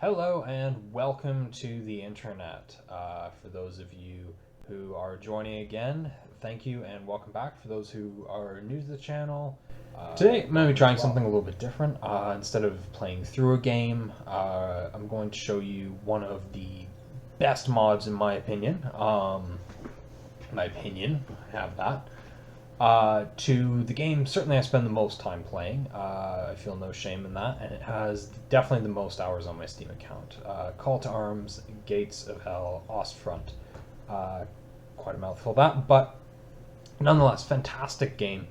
Hello and welcome to the internet. For those of you who are joining again, thank you and welcome back. For those who are new to the channel, today I'm going to be trying something a little bit different. Instead of playing through a game, I'm going to show you one of the best mods in my opinion. Have that. To the game, certainly I spend the most time playing. I feel no shame in that, and it has definitely the most hours on my Steam account. Call to Arms, Gates of Hell, Ostfront. Quite a mouthful that, but nonetheless, fantastic game.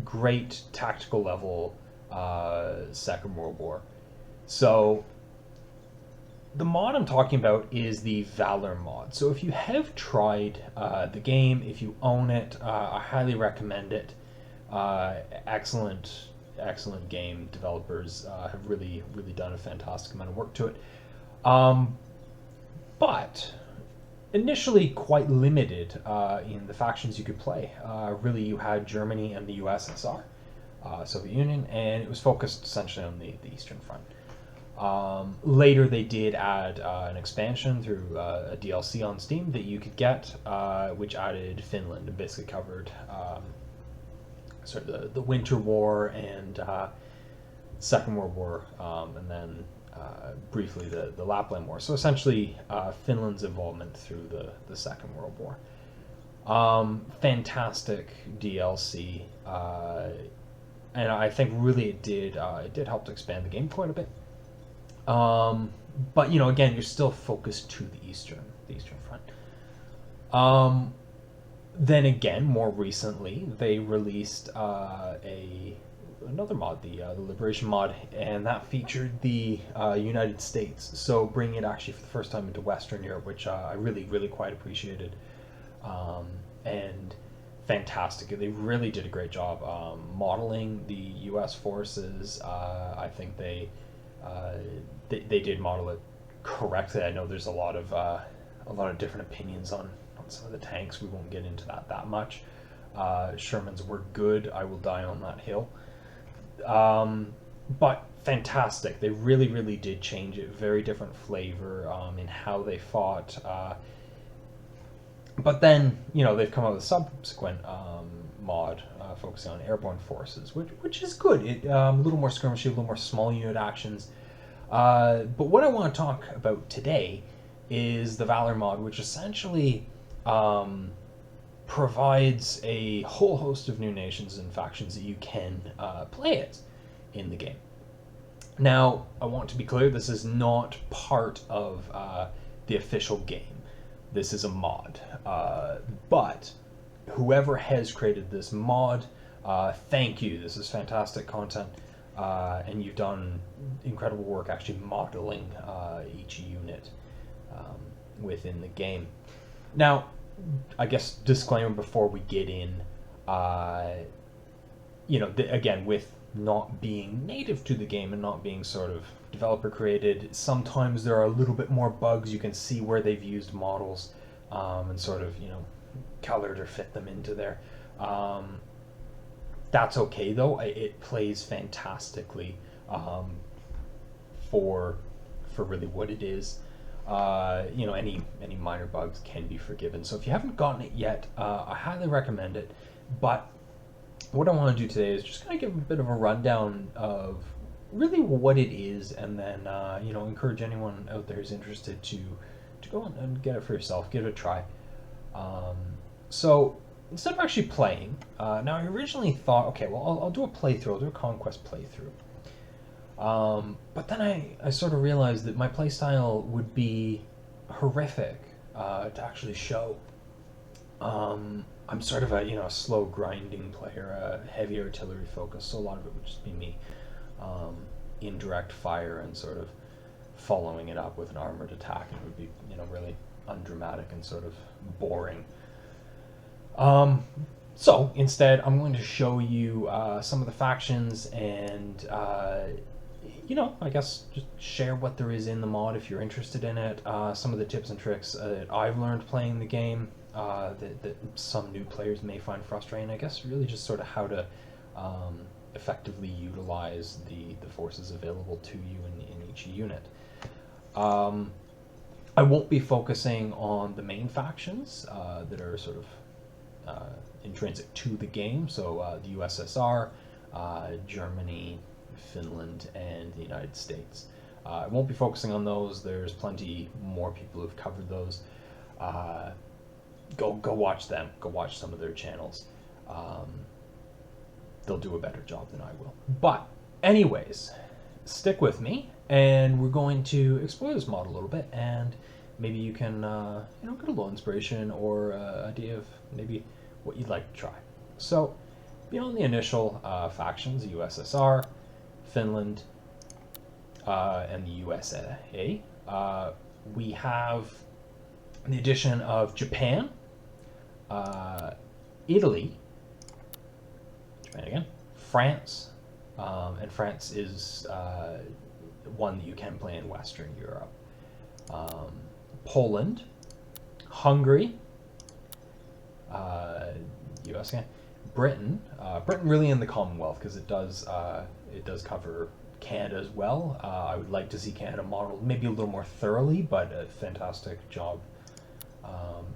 Great tactical level, Second World War. So the mod I'm talking about is the Valor mod. So if you have tried the game, if you own it, I highly recommend it. Excellent game. Developers have really done a fantastic amount of work to it. But initially quite limited in the factions you could play. Really, you had Germany and the USSR, Soviet Union, and it was focused essentially on the Eastern Front. Later they did add an expansion through a DLC on Steam that you could get, which added Finland and basically covered sort of the Winter War and Second World War, and then briefly the Lapland War. So essentially Finland's involvement through the Second World War. Fantastic DLC, and I think really it did help to expand the game quite a bit. But again, you're still focused to the Eastern Front. Then again, more recently, they released another mod, the Liberation mod, and that featured the United States. So bringing it actually for the first time into Western Europe, which I really quite appreciated, and fantastic. They really did a great job modeling the U.S. forces. I think they did model it correctly. I know there's a lot of different opinions on some of the tanks. We won't get into that much. Shermans were good. I will die on that hill. But fantastic. They really did change it. Very different flavor in how they fought. But then they've come out with a subsequent mod focusing on airborne forces, which is good. It a little more skirmishy, a little more small unit actions. But what I want to talk about today is the Valor mod, which essentially provides a whole host of new nations and factions that you can play as in the game. Now, I want to be clear, this is not part of the official game. This is a mod. But whoever has created this mod, thank you. This is fantastic content. And you've done incredible work actually modeling each unit within the game. Now, I guess disclaimer before we get in, again, with not being native to the game and not being sort of developer created, sometimes there are a little bit more bugs. You can see where they've used models and sort of colored or fit them into there. That's okay though. It plays fantastically for really what it is. Any minor bugs can be forgiven. So if you haven't gotten it yet, I highly recommend it. But what I want to do today is just kind of give a bit of a rundown of really what it is, and then encourage anyone out there who's interested to go and get it for yourself, give it a try. So instead of actually playing, now I originally thought, okay, well, I'll do a playthrough, I'll do a Conquest playthrough. But then I sort of realized that my playstyle would be horrific to actually show. I'm sort of a slow grinding player, heavy artillery focus, so a lot of it would just be me indirect fire and sort of following it up with an armored attack, and it would be really undramatic and sort of boring. So instead, I'm going to show you some of the factions and I guess just share what there is in the mod if you're interested in it. Some of the tips and tricks that I've learned playing the game that some new players may find frustrating. I guess really just sort of how to effectively utilize the forces available to you in each unit. I won't be focusing on the main factions that are sort of intrinsic to the game, so the USSR, Germany, Finland, and the United States. I won't be focusing on those. There's plenty more people who've covered those. Go watch them. Go watch some of their channels. They'll do a better job than I will. But anyways, stick with me, and we're going to explore this mod a little bit, and maybe you can get a little inspiration or idea of maybe what you'd like to try. So beyond the initial factions, the USSR, Finland, and the USA, we have the addition of Japan, Italy, Japan again, France, and France is one that you can play in Western Europe, Poland, Hungary, US again, Britain really in the Commonwealth, because it does cover Canada as well. I would like to see Canada modeled maybe a little more thoroughly, but a fantastic job.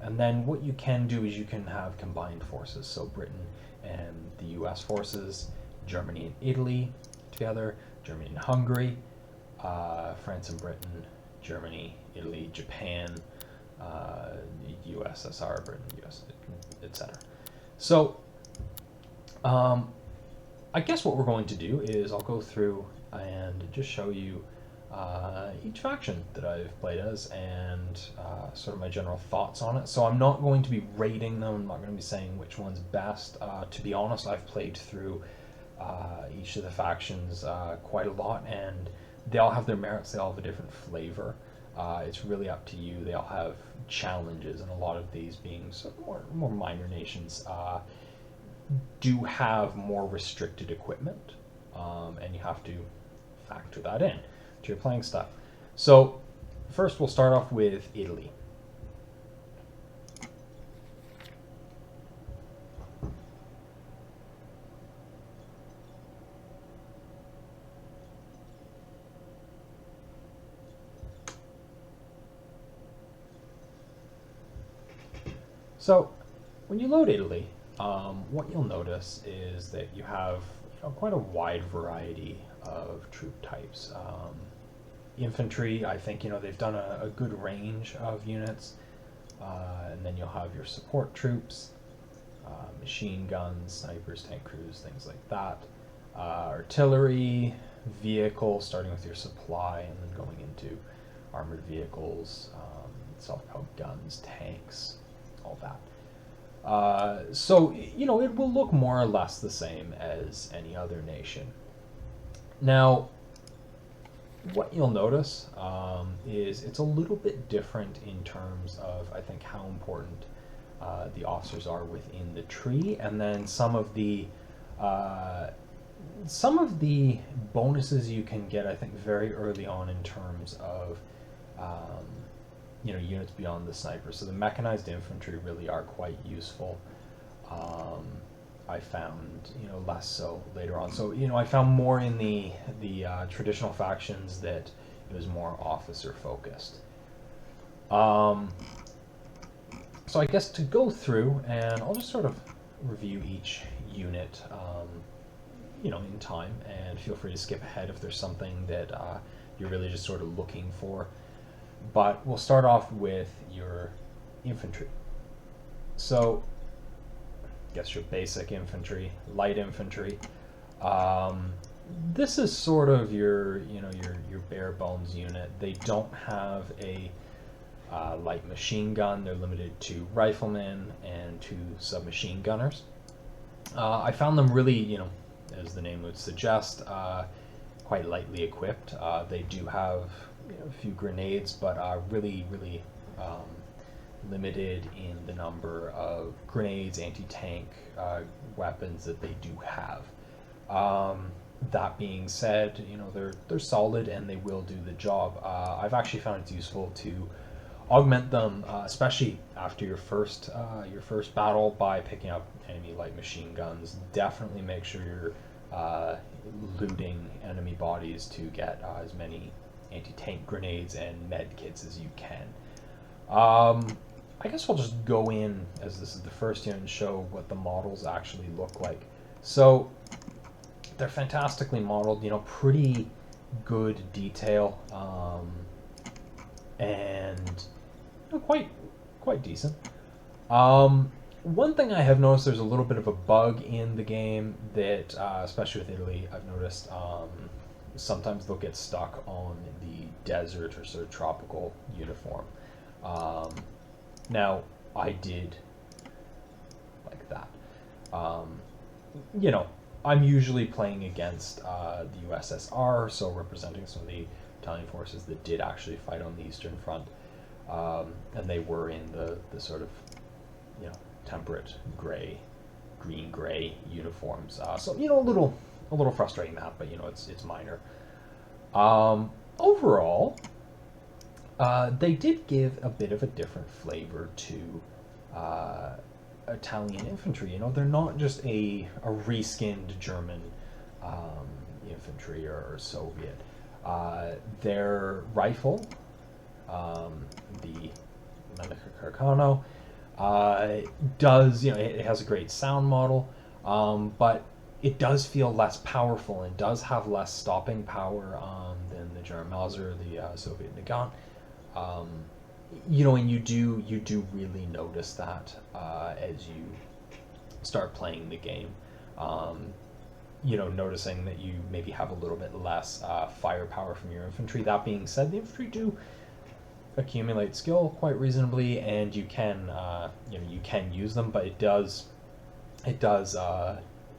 And then what you can do is you can have combined forces, so Britain and the US forces, Germany and Italy together, Germany and Hungary, France and Britain, Germany, Italy, Japan, USSR, Britain, US, etc. So I guess what we're going to do is I'll go through and just show you each faction that I've played as and sort of my general thoughts on it. So I'm not going to be rating them. I'm not going to be saying which one's best. To be honest, I've played through each of the factions quite a lot, and they all have their merits. They all have a different flavor. It's really up to you. They all have challenges, and a lot of these being sort of more minor nations do have more restricted equipment, and you have to factor that in to your playing style. So first we'll start off with Italy. So when you load Italy, what you'll notice is that you have quite a wide variety of troop types. Infantry, I think they've done a good range of units, and then you'll have your support troops, machine guns, snipers, tank crews, things like that. Artillery, vehicle, starting with your supply and then going into armored vehicles, self-propelled guns, tanks, all that. So it will look more or less the same as any other nation. Now, what you'll notice is it's a little bit different in terms of, I think, how important the officers are within the tree, and then some of the bonuses you can get, I think, very early on in terms of units beyond the sniper. So the mechanized infantry really are quite useful. I found less so later on. So I found more in the traditional factions that it was more officer focused. So I guess to go through, and I'll just sort of review each unit in time, and feel free to skip ahead if there's something that you're really just sort of looking for. But we'll start off with your infantry. So I guess your basic infantry, light infantry. This is sort of your bare bones unit. They don't have a light machine gun. They're limited to riflemen and to submachine gunners. I found them really, as the name would suggest, quite lightly equipped. They do have a few grenades, but really limited in the number of grenades, anti-tank weapons that they do have. That being said, they're solid and they will do the job. I've actually found it useful to augment them, especially after your first battle, by picking up enemy light machine guns. Definitely make sure you're looting enemy bodies to get as many anti-tank grenades and med kits as you can. I guess we'll just go in, as this is the first unit, and show what the models actually look like. So they're fantastically modeled, pretty good detail, and quite decent. One thing I have noticed, there's a little bit of a bug in the game that, especially with Italy, I've noticed sometimes they'll get stuck on the desert or sort of tropical uniform. Now, I did like that. I'm usually playing against the USSR, so representing some of the Italian forces that did actually fight on the Eastern Front. And they were in the sort of, temperate gray, green-gray uniforms. So, a little frustrating that, but, it's minor. Overall, they did give a bit of a different flavor to Italian infantry. They're not just a reskinned German infantry or Soviet. Their rifle, the Carcano, does, it has a great sound model, but it does feel less powerful and does have less stopping power than the German Mauser, the Soviet Nagant. And you do really notice that as you start playing the game. Noticing that you maybe have a little bit less firepower from your infantry. That being said, the infantry do accumulate skill quite reasonably, and you can you can use them, but it does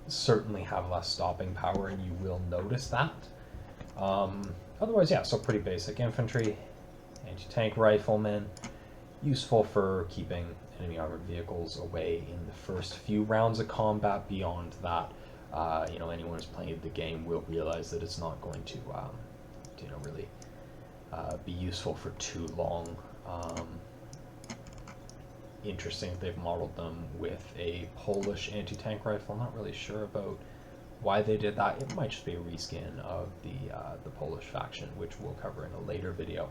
certainly have less stopping power, and you will notice that. Otherwise, yeah, so pretty basic infantry. Anti-tank riflemen, useful for keeping enemy armored vehicles away in the first few rounds of combat. Beyond that, anyone who's played the game will realize that it's not going to really be useful for too long. Interesting that they've modeled them with a Polish anti-tank rifle. I'm not really sure about why they did that. It might just be a reskin of the Polish faction, which we'll cover in a later video.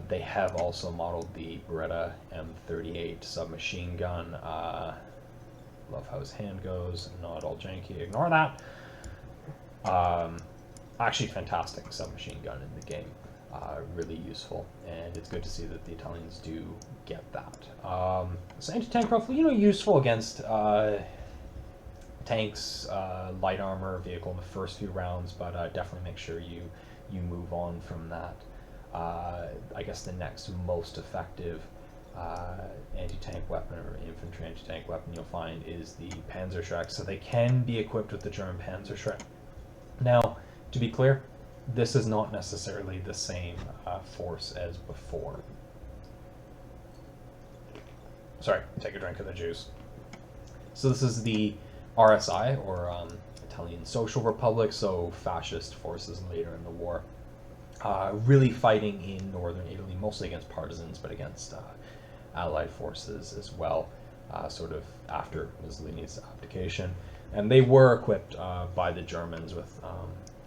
They have also modeled the Beretta M38 submachine gun. Love how his hand goes. Not all janky. Ignore that. Actually, fantastic submachine gun in the game. Really useful, and it's good to see that the Italians do get that. So anti-tank rifle, useful against tanks, light armor vehicle in the first few rounds, but definitely make sure you move on from that. I guess the next most effective anti-tank weapon or infantry anti-tank weapon you'll find is the Panzerschreck. So they can be equipped with the German Panzerschreck. Now, to be clear, this is not necessarily the same force as before. Sorry, take a drink of the juice. So this is the RSI, or Italian Social Republic, so fascist forces later in the war. Really fighting in northern Italy, mostly against partisans, but against Allied forces as well, sort of after Mussolini's abdication. And they were equipped by the Germans with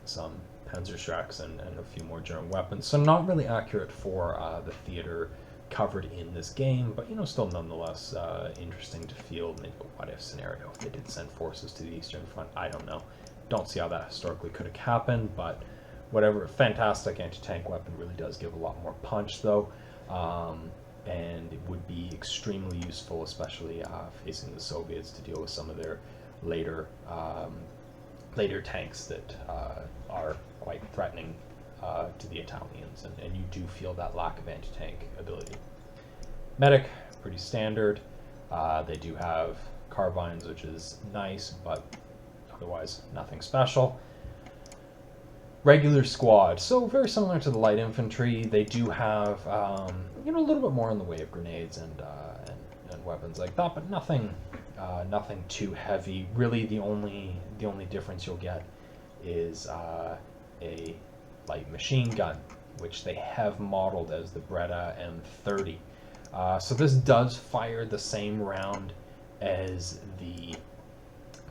some Panzerschrecks and a few more German weapons. So not really accurate for the theater covered in this game, but still nonetheless interesting to field. Maybe a what-if scenario if they did send forces to the Eastern Front. I don't know. Don't see how that historically could have happened, but whatever. Fantastic anti-tank weapon. Really does give a lot more punch, though, and it would be extremely useful, especially facing the Soviets, to deal with some of their later tanks that are quite threatening to the Italians, and you do feel that lack of anti-tank ability. Medic, pretty standard. They do have carbines, which is nice, but otherwise nothing special. Regular squad, so very similar to the light infantry. They do have a little bit more in the way of grenades and weapons like that, but nothing too heavy. Really, the only difference you'll get is a light machine gun, which they have modeled as the Beretta M30. So this does fire the same round as the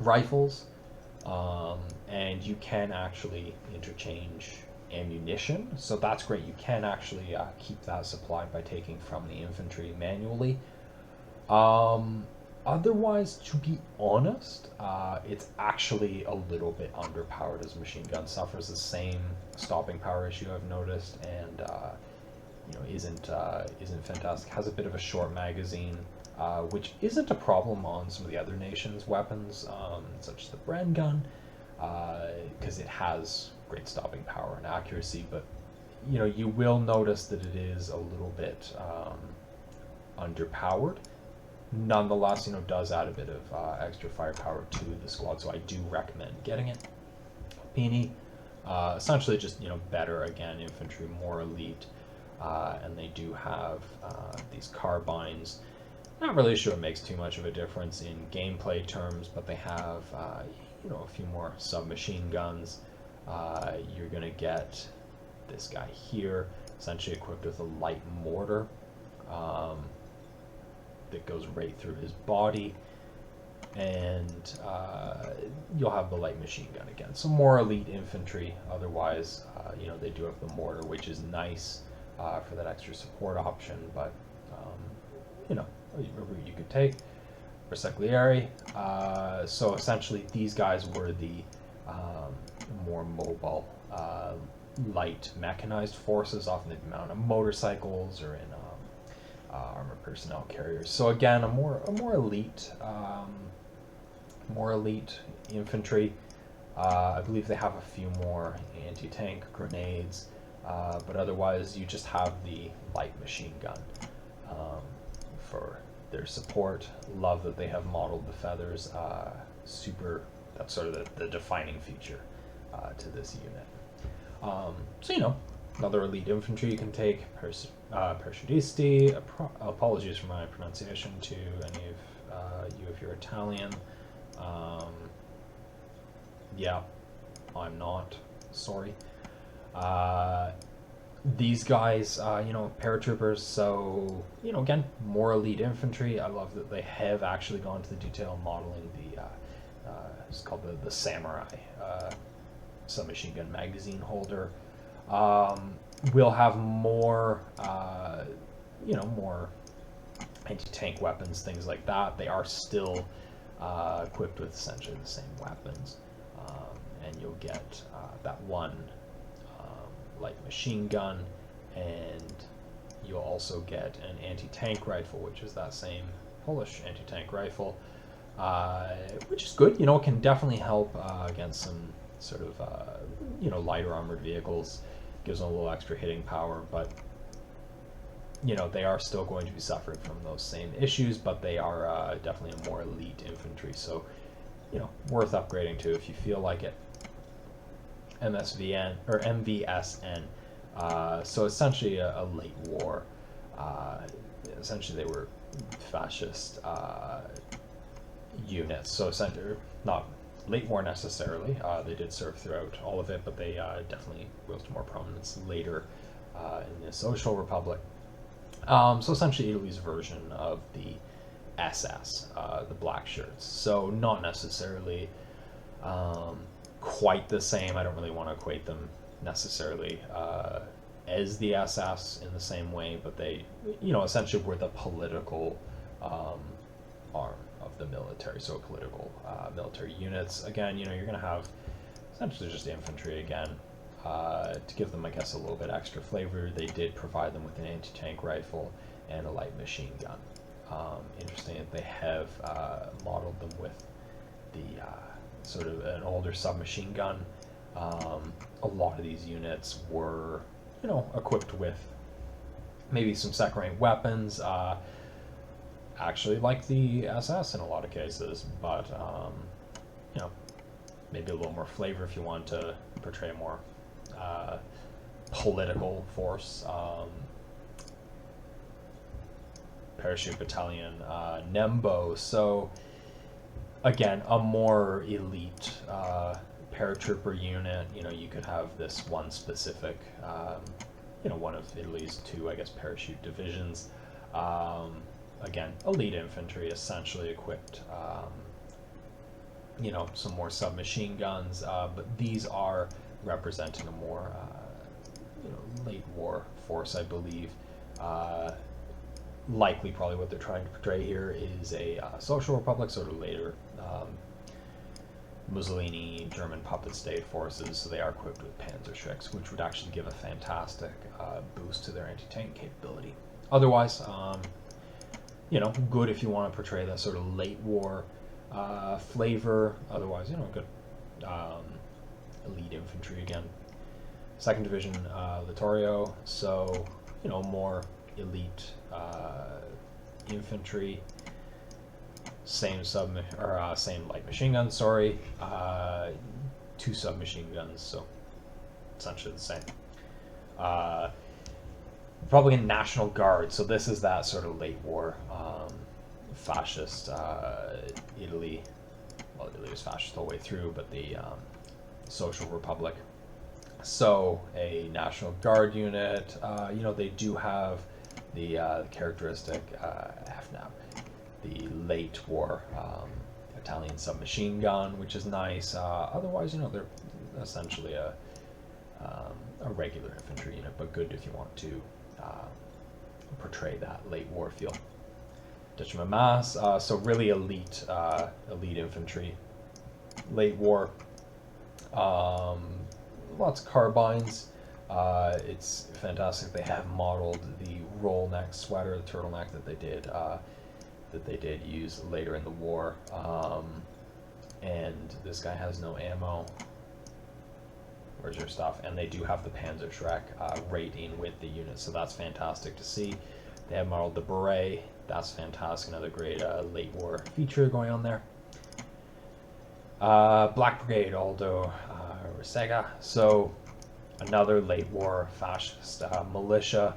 rifles, and you can actually interchange ammunition, so that's great. You can actually keep that supplied by taking from the infantry manually. Otherwise, to be honest, it's actually a little bit underpowered, as machine gun suffers the same stopping power issue I've noticed, and isn't fantastic. Has a bit of a short magazine, which isn't a problem on some of the other nations' weapons, such as the Bren gun, because it has great stopping power and accuracy. But you will notice that it is a little bit underpowered. Nonetheless, does add a bit of extra firepower to the squad, so I do recommend getting it. Beanie, essentially just better, again, infantry, more elite, and they do have these carbines. Not really sure it makes too much of a difference in gameplay terms, but they have a few more submachine guns. You're gonna get this guy here, essentially equipped with a light mortar. That goes right through his body, and you'll have the light machine gun again. So more elite infantry. Otherwise, they do have the mortar, which is nice for that extra support option. But a route you could take. Bersaglieri. So essentially, these guys were the more mobile, light mechanized forces. Often they'd be mounted on motorcycles or in armored personnel carriers. So again, a more elite infantry. I believe they have a few more anti-tank grenades, but otherwise you just have the light machine gun for their support. Love that they have modeled the feathers. That's sort of the defining feature to this unit. So another elite infantry you can take, Parachutisti. Apologies for my pronunciation to any of you if you're Italian. Yeah, I'm not. Sorry. These guys, paratroopers, so, again, more elite infantry. I love that they have actually gone to the detail of modeling it's called the Samurai submachine gun magazine holder. We'll have more, more anti-tank weapons, things like that. They are still equipped with essentially the same weapons. And you'll get that one light machine gun, and you'll also get an anti-tank rifle, which is that same Polish anti-tank rifle, which is good. It can definitely help against some sort of, lighter armored vehicles. Gives them a little extra hitting power, but they are still going to be suffering from those same issues, but they are definitely a more elite infantry, so worth upgrading to if you feel like it. MSVN or MVSN, so essentially a late war. Essentially, they were fascist units, so essentially not late war necessarily. They did serve throughout all of it, but they definitely rose to more prominence later in the Social Republic. So essentially Italy's version of the SS, the black shirts. So not necessarily quite the same. I don't really want to equate them necessarily as the SS in the same way, but they, essentially were the political arm of the military, so political military units. Again, you're going to have essentially just infantry again. To give them, I guess, a little bit extra flavor, they did provide them with an anti-tank rifle and a light machine gun. Interesting that they have modeled them with the sort of an older submachine gun. A lot of these units were, equipped with maybe some second-rank weapons, actually like the SS in a lot of cases, but, maybe a little more flavor if you want to portray a more political force. Parachute Battalion, Nembo. So again, a more elite paratrooper unit. You could have this one specific, one of Italy's two, I guess, parachute divisions. Again, elite infantry, essentially equipped. Some more submachine guns, but these are representing a more late war force, I believe. Likely, probably what they're trying to portray here is a social republic, sort of later Mussolini German puppet state forces. So they are equipped with Panzerschrecks, which would actually give a fantastic boost to their anti-tank capability. Otherwise, good if you want to portray that sort of late war flavor. Otherwise, good elite infantry again. Second Division Littorio, so more elite infantry. Same light machine guns. Sorry, 2 submachine guns, so essentially the same. Republican National Guard. So this is that sort of late war fascist Italy. Well, Italy was fascist the whole way through, but the Social Republic. So a National Guard unit. They do have the characteristic FNAP, the late war Italian submachine gun, which is nice. Otherwise, they're essentially a regular infantry unit, but good if you want to portray that late war feel. Detachment Mass, so really elite infantry, late war. Lots of carbines. It's fantastic. They have modeled the roll neck sweater, the turtleneck that they did use later in the war. And this guy has no ammo. Where's your stuff? And they do have the Panzerschreck rating with the unit, so that's fantastic to see. They have modeled the beret. That's fantastic. Another great late war feature going on there. Black Brigade, Aldo Resega. So another late war fascist militia.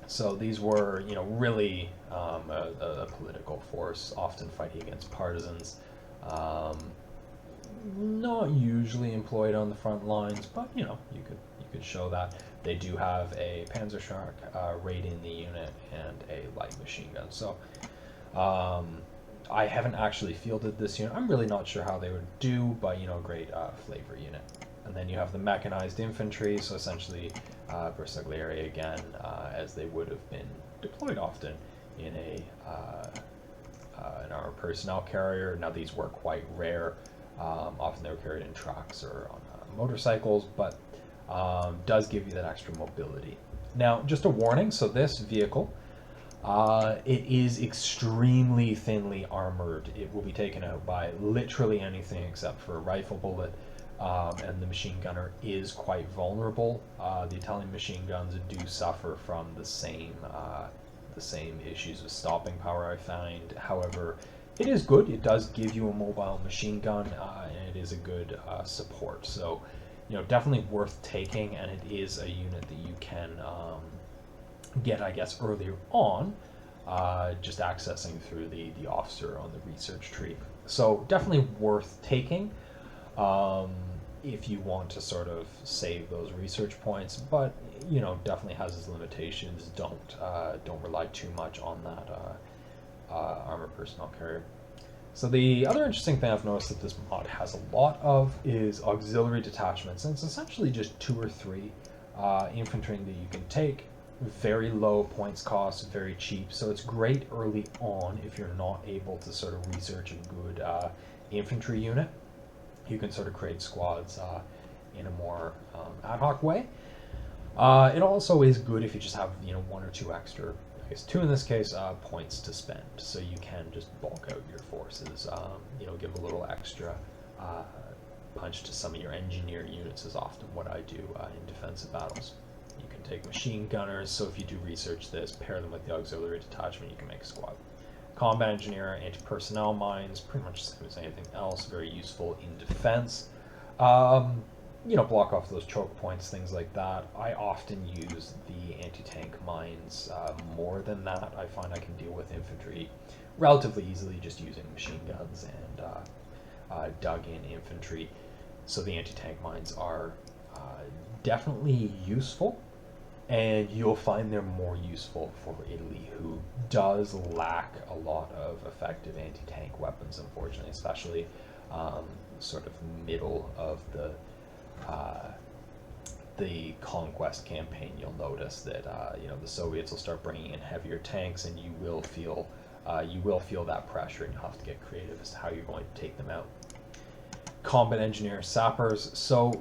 So these were, really a political force, often fighting against partisans. Not usually employed on the front lines, but you could show that. They do have a Panzerschreck rating the unit and a light machine gun. So I haven't actually fielded this unit. I'm really not sure how they would do, but great flavor unit. And then you have the mechanized infantry, so essentially Bersaglieri again, as they would have been deployed often in an armored personnel carrier. Now these were quite rare. Often they were carried in trucks or on motorcycles, but does give you that extra mobility. Now, just a warning, so this vehicle, it is extremely thinly armored. It will be taken out by literally anything except for a rifle bullet, and the machine gunner is quite vulnerable. The Italian machine guns do suffer from the same issues with stopping power, I find. However, it is good. It does give you a mobile machine gun, and it is a good support. So, definitely worth taking, and it is a unit that you can get, I guess, earlier on, just accessing through the officer on the research tree. So definitely worth taking if you want to sort of save those research points, but definitely has its limitations. Don't rely too much on that armored personnel carrier. So the other interesting thing I've noticed that this mod has a lot of is auxiliary detachments, and it's essentially just 2 or 3 infantry that you can take. Very low points cost, very cheap, so it's great early on if you're not able to sort of research a good infantry unit. You can sort of create squads in a more ad hoc way. It also is good if you just have 1 or 2 extra, I guess 2 in this case, points to spend, so you can just bulk out your forces. Give a little extra punch to some of your engineer units is often what I do in defensive battles. You can take machine gunners, so if you do research this, pair them with the auxiliary detachment, you can make a squad. Combat engineer, anti-personnel mines, pretty much the same as anything else, very useful in defense. Block off those choke points, things like that. I often use the anti-tank mines more than that. I find I can deal with infantry relatively easily just using machine guns and dug-in infantry. So the anti-tank mines are definitely useful, and you'll find they're more useful for Italy, who does lack a lot of effective anti-tank weapons, unfortunately, especially sort of middle of the the conquest campaign, you'll notice that the Soviets will start bringing in heavier tanks, and you will feel that pressure, and you'll have to get creative as to how you're going to take them out. Combat engineer, sappers. So,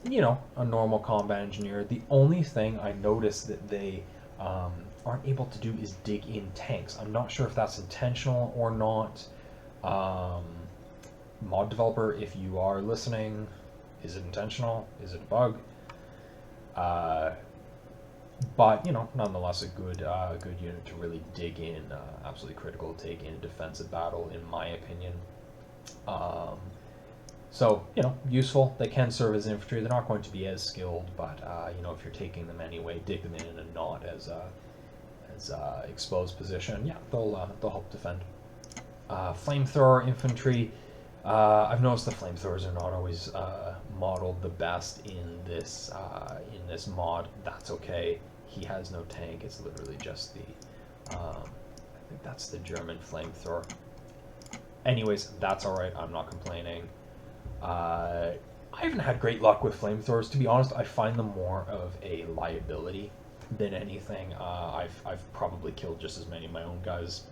a normal combat engineer. The only thing I noticed that they aren't able to do is dig in tanks. I'm not sure if that's intentional or not. Mod developer, if you are listening, is it intentional? Is it a bug? But nonetheless, a good unit to really dig in. Absolutely critical to take in a defensive battle, in my opinion. So useful. They can serve as infantry. They're not going to be as skilled, but if you're taking them anyway, dig them in a not as exposed position. Yeah, they'll help defend. Flamethrower infantry. I've noticed the flamethrowers are not always modeled the best in this mod. That's okay. He has no tank. It's literally just the I think that's the German flamethrower. Anyways, that's all right. I'm not complaining. I haven't had great luck with flamethrowers, to be honest. I find them more of a liability than anything. I've probably killed just as many of my own guys.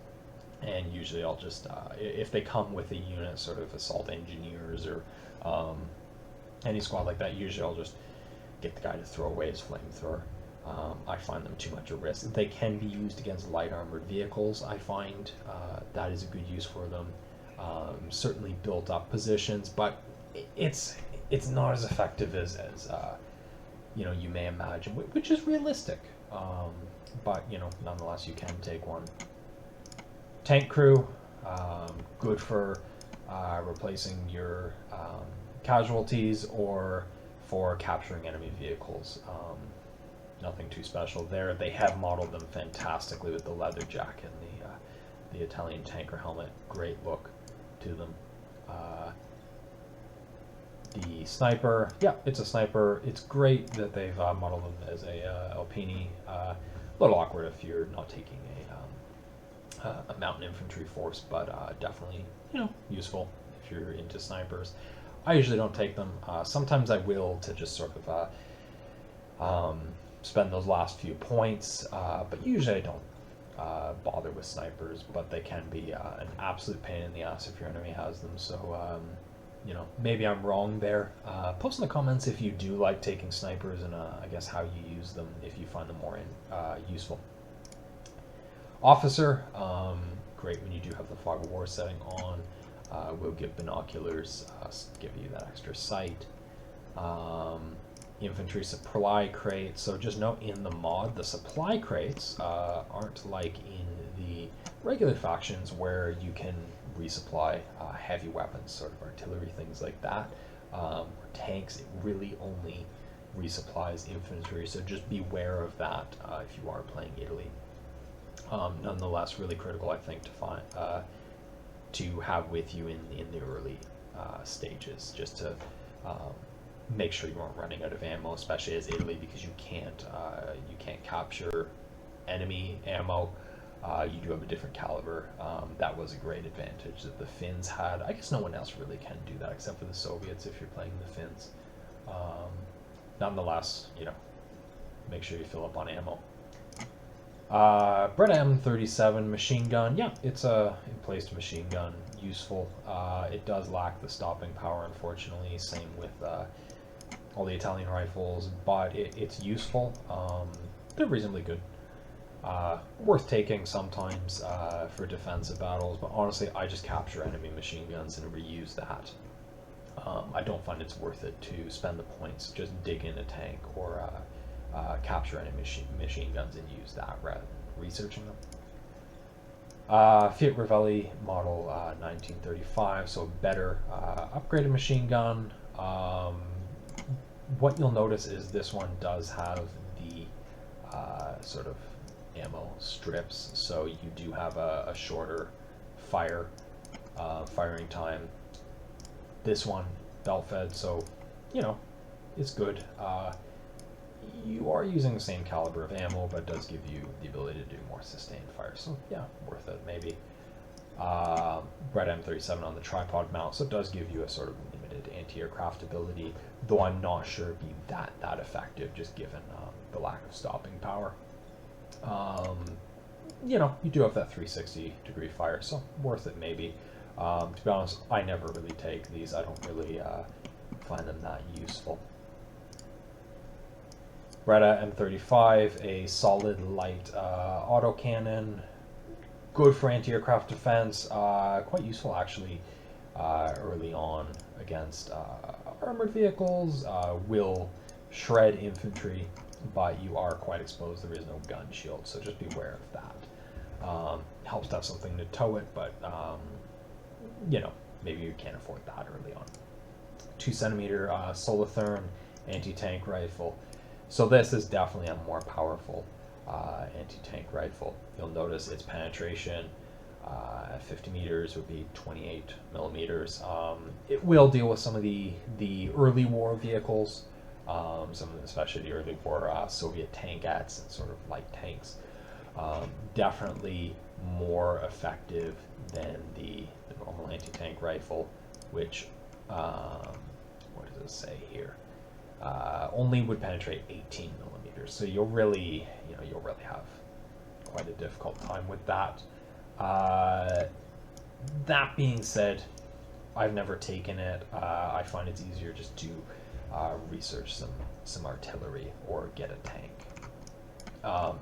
And usually I'll just, if they come with a unit, sort of assault engineers or any squad like that, usually I'll just get the guy to throw away his flamethrower. I find them too much a risk. They can be used against light armored vehicles, I find. That is a good use for them. Certainly built up positions, but it's not as effective as you may imagine, which is realistic. But nonetheless, you can take one. Tank crew, good for replacing your casualties or for capturing enemy vehicles. Nothing too special there. They have modeled them fantastically with the leather jacket and the Italian tanker helmet. Great look to them. The sniper, yeah, it's a sniper. It's great that they've modeled them as a Alpini. A little awkward if you're not taking a mountain infantry force, but definitely useful if you're into snipers. I usually don't take them. Sometimes I will, to just sort of spend those last few points, but usually I don't bother with snipers, but they can be an absolute pain in the ass if your enemy has them. So maybe I'm wrong there. Post in the comments if you do like taking snipers, and I guess how you use them, if you find them more useful. Officer, great when you do have the fog of war setting on. Will give binoculars, give you that extra sight. Infantry supply crates. So just note, in the mod, the supply crates aren't like in the regular factions where you can resupply heavy weapons, sort of artillery, things like that. Or tanks, it really only resupplies infantry. So just beware of that if you are playing Italy. Nonetheless, really critical, I think, to find to have with you in the early stages, just to make sure you aren't running out of ammo, especially as Italy, because you can't capture enemy ammo. You do have a different caliber. That was a great advantage that the Finns had. I guess no one else really can do that except for the Soviets if you're playing the Finns. Nonetheless, make sure you fill up on ammo. Breda M37 machine gun, yeah, it's a in-placed machine gun, useful. It does lack the stopping power, unfortunately, same with all the Italian rifles, but it's useful. They're reasonably good. Worth taking sometimes for defensive battles, but honestly, I just capture enemy machine guns and reuse that. I don't find it's worth it to spend the points, just dig in a tank or capture enemy machine guns and use that rather than researching them. Fiat Ravelli model 1935, so better upgraded machine gun. What you'll notice is this one does have the sort of ammo strips, so you do have a shorter firing time. This one belt fed, so it's good. You are using the same caliber of ammo, but it does give you the ability to do more sustained fire, so yeah, worth it maybe. Breda M37 on the tripod mount, so it does give you a sort of limited limited anti-aircraft ability, though I'm not sure it'd be that effective just given the lack of stopping power. You know, you do have that 360-degree fire, so worth it maybe. To be honest, I never really take these. I don't really find them that useful. Beretta M35, a solid light autocannon, good for anti-aircraft defense, quite useful actually early on against armored vehicles, will shred infantry, but you are quite exposed. There is no gun shield, so just beware of that. Helps to have something to tow it, but you know, maybe you can't afford that early on. 2-centimeter Solitherm anti-tank rifle. So this is definitely a more powerful anti-tank rifle. You'll notice its penetration at 50 meters would be 28 millimeters. It will deal with some of the early war vehicles, especially the early war Soviet tankettes and sort of light tanks. Definitely more effective than the normal anti-tank rifle, which what does it say here? Only would penetrate 18 millimeters. So you'll really have quite a difficult time with that. That being said, I've never taken it. I find it's easier just to research some artillery or get a tank.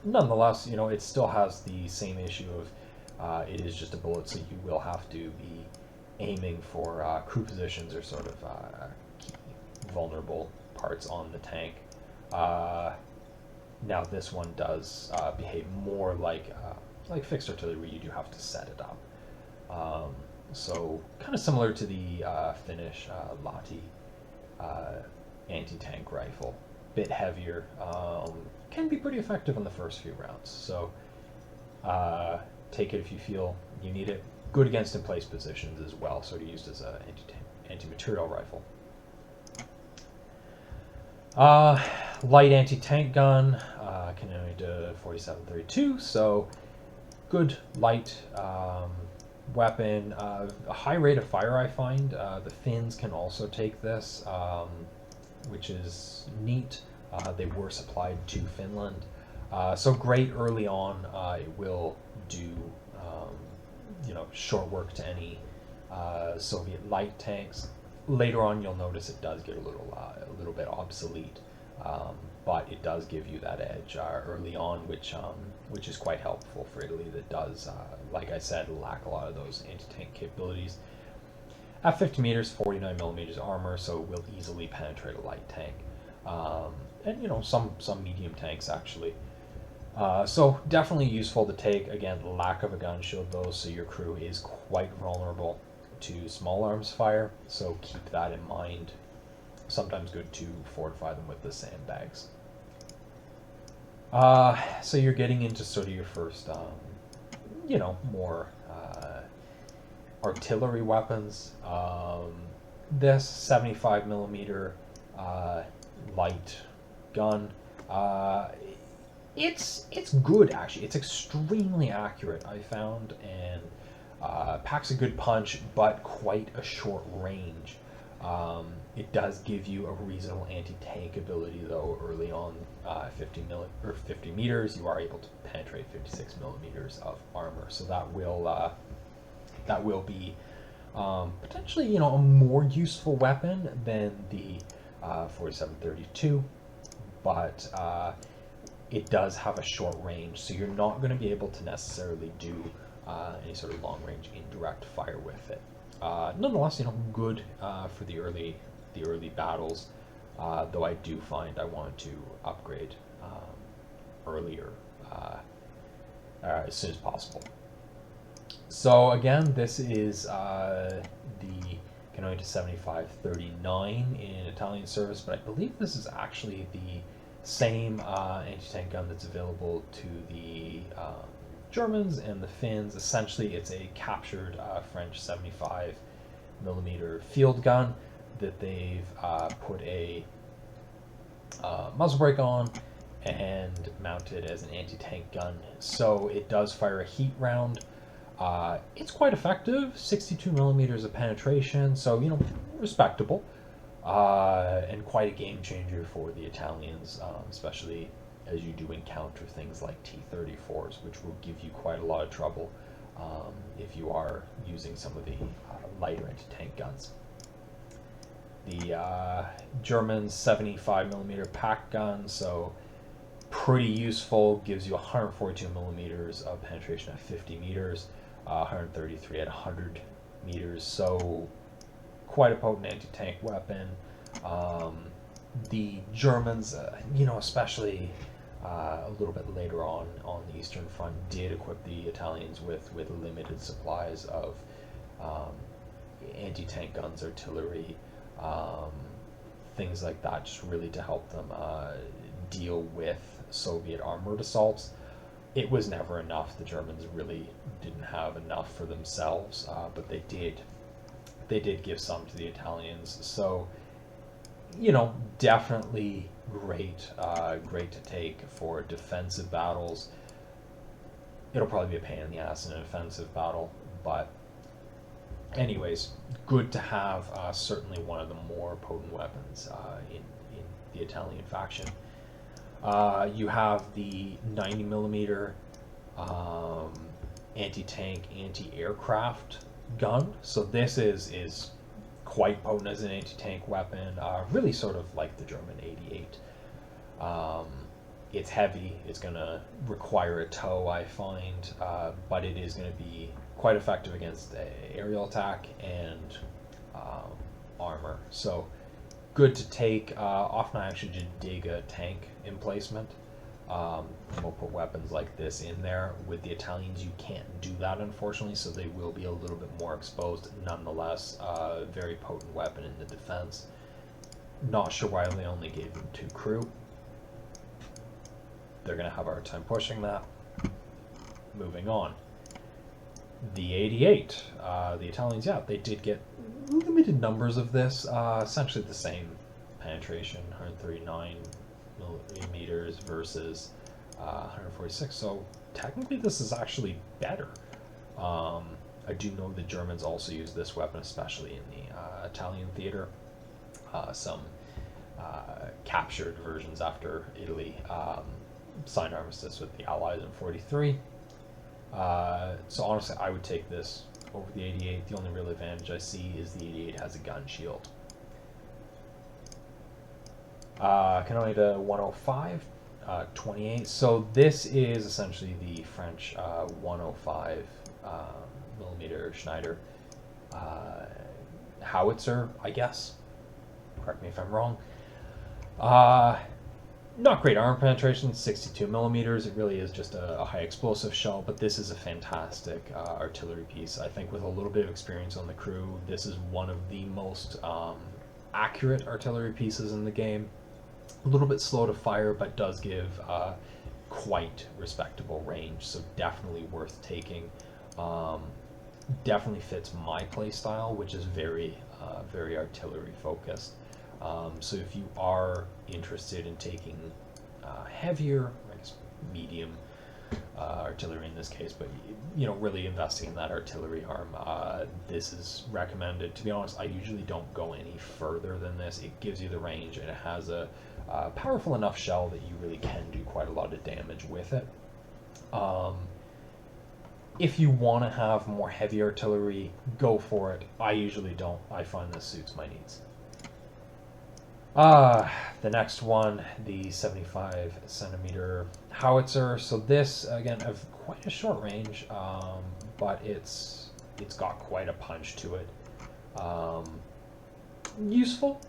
Nonetheless, you know, it still has the same issue of it is just a bullet, so you will have to be aiming for crew positions or sort of key vulnerable parts on the tank. Now this one does behave more like fixed artillery, where you do have to set it up. So kind of similar to the Finnish Lahti anti-tank rifle. Bit heavier, can be pretty effective in the first few rounds. So take it if you feel you need it. Good against in-place positions as well, sort of used as an anti-material rifle. Light anti-tank gun, can only do 47-32, so good light weapon. A high rate of fire, I find. The Finns can also take this, which is neat. They were supplied to Finland. So great early on. It will do short work to any Soviet light tanks. Later on, you'll notice it does get a little bit obsolete, but it does give you that edge early on, which is quite helpful for Italy. That does, like I said, lack a lot of those anti-tank capabilities. At 50 meters, 49 millimeters armor, so it will easily penetrate a light tank, and some medium tanks actually. So definitely useful to take. Again, lack of a gun shield though, so your crew is quite vulnerable to small arms fire, so keep that in mind. Sometimes good to fortify them with the sandbags. So you're getting into sort of your first, more artillery weapons. This 75 millimeter light gun, it's good actually. It's extremely accurate, I found, and packs a good punch, but quite a short range. It does give you a reasonable anti-tank ability though. Early on, 50 meters, you are able to penetrate 56 millimeters of armor. So that will be potentially a more useful weapon than the 47-32, but it does have a short range, so you're not going to be able to necessarily do any sort of long-range indirect fire with it. Nonetheless, good for the early battles. Though I do find I want to upgrade earlier, as soon as possible. So again, this is the Canoe to 75-39 in Italian service, but I believe this is actually the same anti-tank gun that's available to the Germans and the Finns. Essentially, it's a captured French 75 millimeter field gun that they've put a muzzle brake on and mounted as an anti-tank gun. So it does fire a heat round. It's quite effective, 62 millimeters of penetration. So respectable, and quite a game changer for the Italians, especially as you do encounter things like T-34s, which will give you quite a lot of trouble if you are using some of the lighter anti-tank guns. The German 75mm pack gun, so pretty useful, gives you 142 millimeters of penetration at 50 meters, 133 at 100 meters, so quite a potent anti-tank weapon. The Germans, especially a little bit later on the Eastern Front, did equip the Italians with limited supplies of anti-tank guns, artillery, things like that, just really to help them deal with Soviet armored assaults. It was never enough. The Germans really didn't have enough for themselves, but they did give some to the Italians. So, definitely great to take for defensive battles. It'll probably be a pain in the ass in an offensive battle, but anyways, good to have. Certainly one of the more potent weapons in the Italian faction. You have the 90mm anti-tank, anti-aircraft gun. So this is quite potent as an anti-tank weapon, really sort of like the German 88. It's heavy, it's going to require a tow, I find, but it is going to be quite effective against aerial attack and armor. So good to take. Often I actually just dig a tank emplacement. We'll put weapons like this in there. With the Italians, you can't do that, unfortunately, so they will be a little bit more exposed. Nonetheless, very potent weapon in the defense. Not sure why they only gave them 2 crew. They're going to have a hard time pushing that. Moving on. The 88. The Italians, they did get limited numbers of this. Essentially the same penetration, 139 millimeters versus 146. So technically this is actually better. I do know the Germans also use this weapon, especially in the Italian theater. Some captured versions after Italy signed armistice with the Allies in 43. So honestly, I would take this over the 88. The only real advantage I see is the 88 has a gun shield. Can only to 105, 28. So this is essentially the French 105 millimeter Schneider howitzer, I guess. Correct me if I'm wrong. Not great armor penetration, 62 millimeters. It really is just a high explosive shell, but this is a fantastic artillery piece. I think with a little bit of experience on the crew, this is one of the most accurate artillery pieces in the game. A little bit slow to fire, but does give quite respectable range, so definitely worth taking. Definitely fits my play style, which is very artillery focused. So if you are interested in taking heavier, I guess medium artillery in this case, but really investing in that artillery arm, this is recommended. To be honest, I usually don't go any further than this. It gives you the range, and it has a powerful enough shell that you really can do quite a lot of damage with it. If you want to have more heavy artillery, go for it. I usually don't. I find this suits my needs. The next one, the 75 centimeter howitzer. So this, again, have quite a short range, but it's got quite a punch to it. Useful.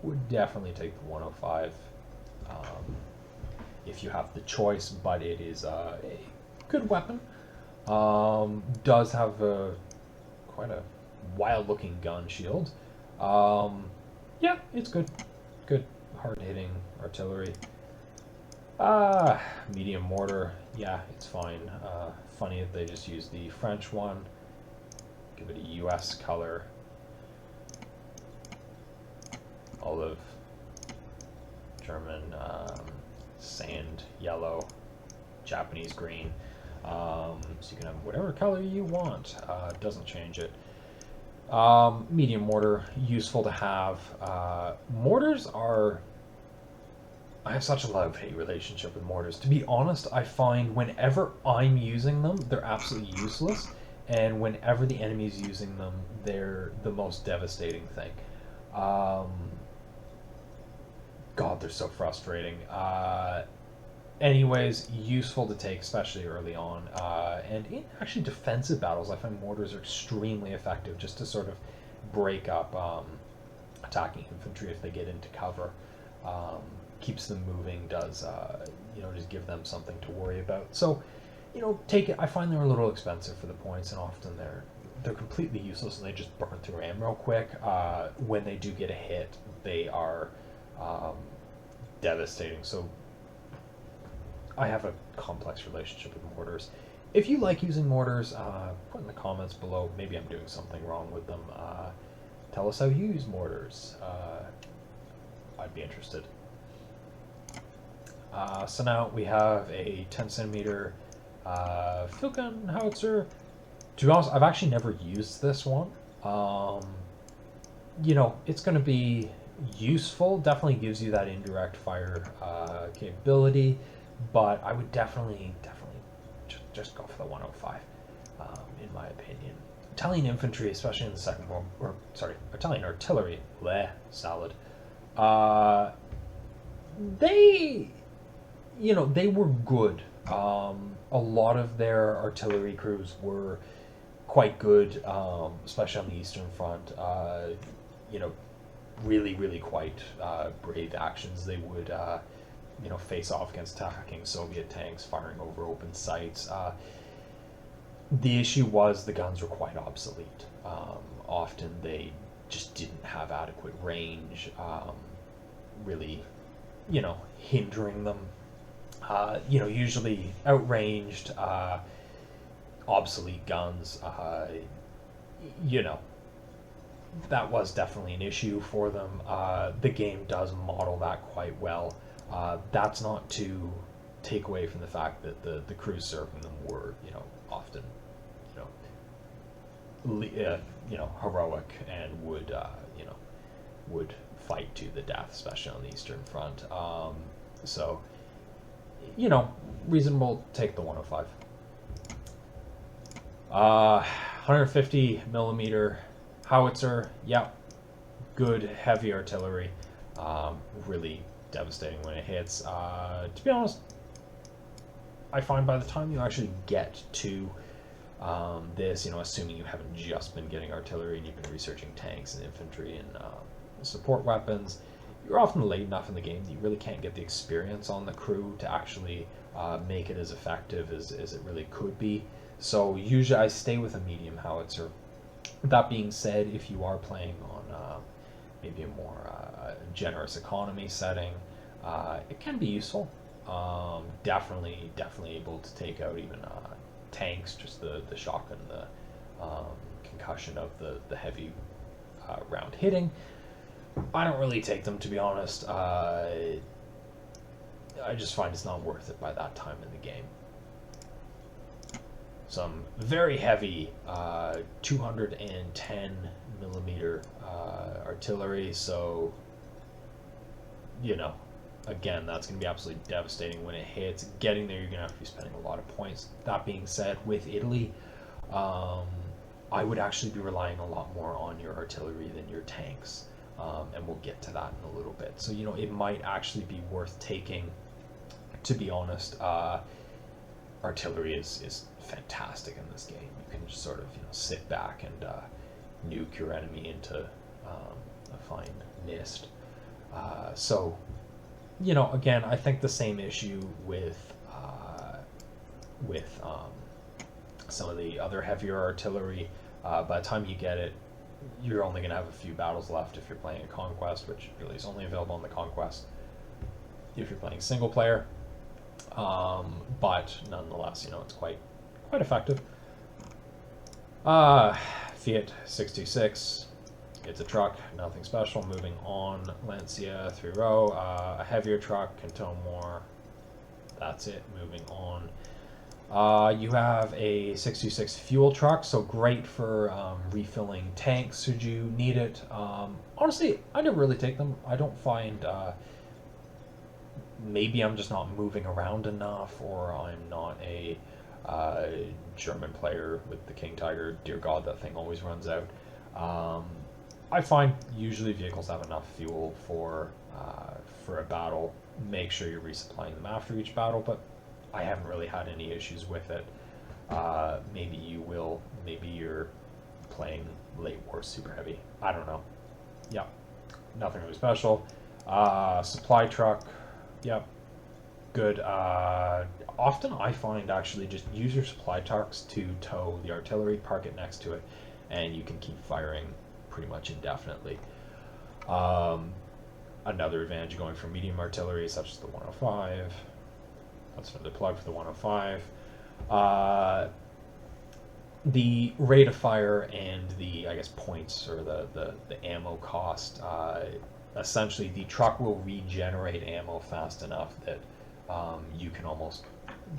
Would definitely take the 105 if you have the choice, but it is a good weapon. Does have quite a wild-looking gun shield. Yeah, it's good. Good hard-hitting artillery. Medium mortar. Yeah, it's fine. Funny that they just used the French one. Give it a US color. Olive. German sand yellow. Japanese green. So you can have whatever color you want. Doesn't change it. Medium mortar, useful to have. Mortars are... I have such a love-hate relationship with mortars. To be honest, I find whenever I'm using them, they're absolutely useless. And whenever the enemy's using them, they're the most devastating thing. Um, God, they're so frustrating. Anyways, useful to take, especially early on. And in actually defensive battles, I find mortars are extremely effective just to sort of break up attacking infantry if they get into cover. Keeps them moving, does, just give them something to worry about. So, take it. I find they're a little expensive for the points, and often they're completely useless, and they just burn through ammo quick. When they do get a hit, they are devastating. So I have a complex relationship with mortars. If you like using mortars, put in the comments below. Maybe I'm doing something wrong with them. Tell us how you use mortars. I'd be interested. So now we have a 10 centimeter field gun howitzer. To be honest, I've actually never used this one. It's going to be useful. Definitely gives you that indirect fire capability, but I would definitely just go for the 105, in my opinion. Italian infantry, especially in the Second World, Italian artillery, salad. They were good. A lot of their artillery crews were quite good, especially on the Eastern Front. Really quite brave actions. They would, face off against attacking Soviet tanks, firing over open sites. The issue was the guns were quite obsolete. Often they just didn't have adequate range, really, hindering them. Usually outranged, obsolete guns, that was definitely an issue for them. The game does model that quite well. That's not to take away from the fact that the crews serving them were, often, heroic and would fight to the death, especially on the Eastern Front. So, reasonable, take the 105. 150 millimeter howitzer, yep, good heavy artillery, really devastating when it hits. To be honest, I find by the time you actually get to this, assuming you haven't just been getting artillery and you've been researching tanks and infantry and support weapons, you're often late enough in the game that you really can't get the experience on the crew to actually make it as effective as it really could be. So usually I stay with a medium howitzer. That being said, if you are playing on maybe a more generous economy setting, it can be useful. Definitely able to take out even tanks, just the shock and the concussion of the heavy round hitting. I don't really take them, to be honest. I just find it's not worth it by that time in the game. Some very heavy 210 millimeter artillery, so again, that's going to be absolutely devastating when it hits. Getting there, you're going to have to be spending a lot of points. That being said, with Italy, I would actually be relying a lot more on your artillery than your tanks. And we'll get to that in a little bit. So, it might actually be worth taking, to be honest. Artillery is fantastic in this game. You can just sort of, sit back and nuke your enemy into a fine mist. So, again, I think the same issue with some of the other heavier artillery. By the time you get it, you're only going to have a few battles left if you're playing a Conquest, which really is only available on the Conquest if you're playing single player. But nonetheless, it's quite effective. Fiat 626. It's a truck, nothing special. Moving on, Lancia 3-row, a heavier truck can tow more. That's it. Moving on. You have a 66 fuel truck, so great for refilling tanks should you need it. Honestly, I never really take them. I don't find, maybe I'm just not moving around enough, or I'm not a uh, German player with the King Tiger. Dear God, that thing always runs out. Um, I find usually vehicles have enough fuel for a battle. Make sure you're resupplying them after each battle, but I haven't really had any issues with it. Maybe you will. Maybe you're playing late war super heavy. I don't know. Yep, nothing really special. Supply truck. Yep, good. Often I find actually just use your supply trucks to tow the artillery, park it next to it, and you can keep firing pretty much indefinitely. Um, Another advantage going from medium artillery, such as the 105. That's another plug for the 105. The rate of fire and the, I guess, points or the ammo cost. Essentially, the truck will regenerate ammo fast enough that you can almost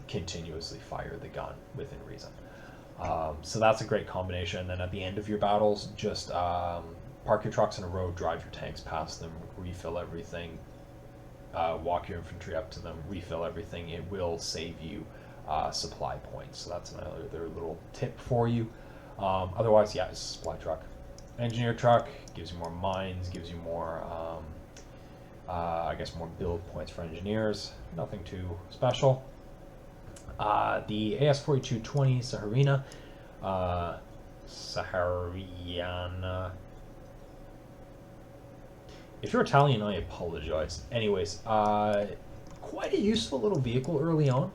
continuously fire the gun within reason. So that's a great combination. And then at the end of your battles, just park your trucks in a row, drive your tanks past them, refill everything, walk your infantry up to them, refill everything. It will save you supply points. So that's another little tip for you. Otherwise, yeah, it's a supply truck. Engineer truck gives you more mines, gives you more, I guess, more build points for engineers. Nothing too special. The AS-4220 Sahariana. If you're Italian, I apologize. Anyways, quite a useful little vehicle early on.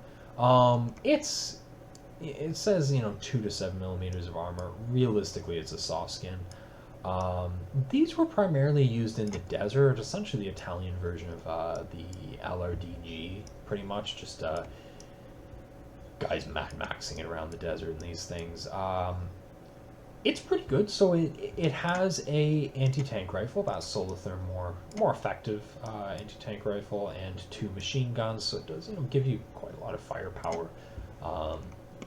It says 2 to 7 millimeters of armor. Realistically, it's a soft skin. These were primarily used in the desert, essentially the Italian version of the LRDG, pretty much just guys Mad Maxing it around the desert and these things. It's pretty good. So it has a anti-tank rifle, that's Solitherm, more effective anti-tank rifle, and 2 machine guns. So it does give you quite a lot of firepower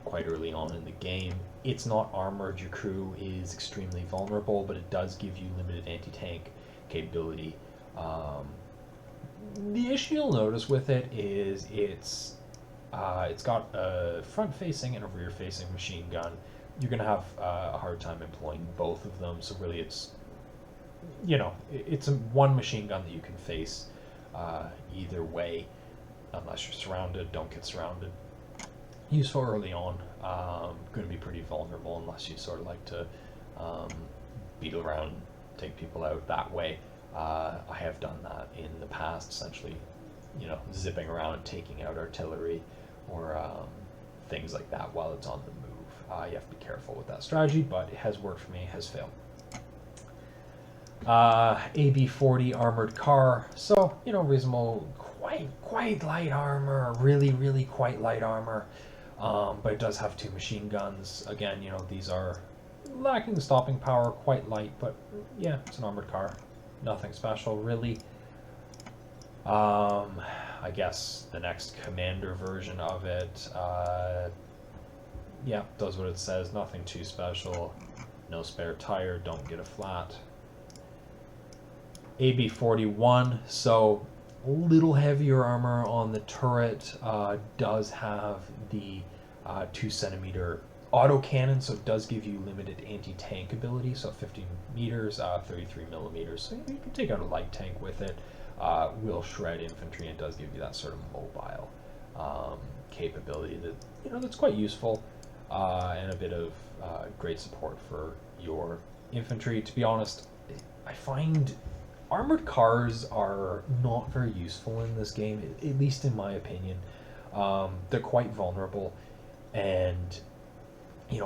quite early on in the game. It's not armored. Your crew is extremely vulnerable, but it does give you limited anti-tank capability. The issue you'll notice with it is it's got a front-facing and a rear-facing machine gun. You're going to have a hard time employing both of them, so really it's one machine gun that you can face either way, unless you're surrounded. Don't get surrounded. Useful early on. Going to be pretty vulnerable unless you sort of like to beat around, take people out that way. I have done that in the past, essentially, zipping around, taking out artillery or things like that while it's on the move. You have to be careful with that strategy, but it has worked for me, it has failed. AB-40 armored car, so reasonable, quite light armor, really quite light armor, but it does have 2 machine guns. Again, these are lacking the stopping power, quite light, but yeah, it's an armored car, nothing special really. I guess the next commander version of it, yeah, does what it says, nothing too special, no spare tire, don't get a flat. AB-41, so a little heavier armor on the turret, does have the 2 centimeter autocannon, so it does give you limited anti-tank ability, so 50 meters, 33 millimeters, so you can take out a light tank with it. Will shred infantry and does give you that sort of mobile capability that that's quite useful, and a bit of great support for your infantry. To be honest, I find armored cars are not very useful in this game, at least in my opinion. They're quite vulnerable, and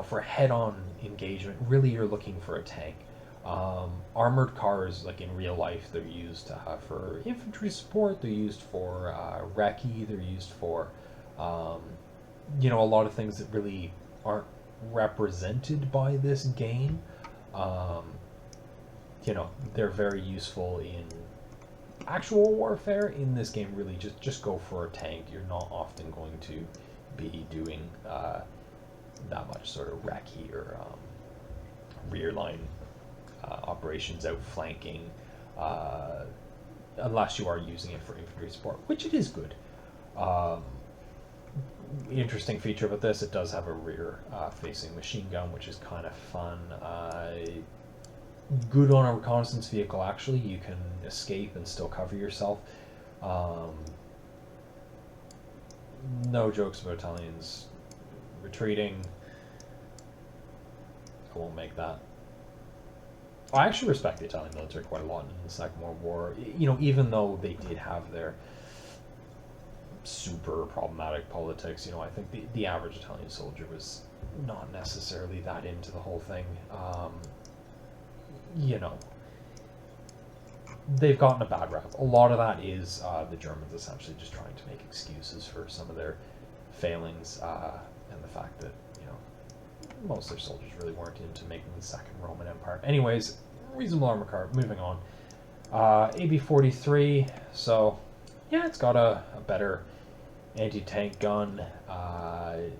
for head-on engagement, really you're looking for a tank. Armored cars, like in real life, they're used for infantry support, they're used for recce, they're used for a lot of things that really aren't represented by this game. They're very useful in actual warfare. In this game, really just go for a tank. You're not often going to be doing that much sort of recce or rear line operations, outflanking, unless you are using it for infantry support, which it is good. Interesting feature about this, it does have a rear facing machine gun, which is kind of fun. Good on a reconnaissance vehicle, actually. You can escape and still cover yourself. No jokes about Italians retreating. I won't make that. I actually respect the Italian military quite a lot in the Second World War. You know, even though they did have their super problematic politics, you know, I think the average Italian soldier was not necessarily that into the whole thing. You know, they've gotten a bad rap. A lot of that is the Germans essentially just trying to make excuses for some of their failings, and the fact that, you know, most of their soldiers really weren't into making the Second Roman Empire. Anyways, reasonable armor car. Moving on. AB-43. So, yeah, it's got a better anti-tank gun.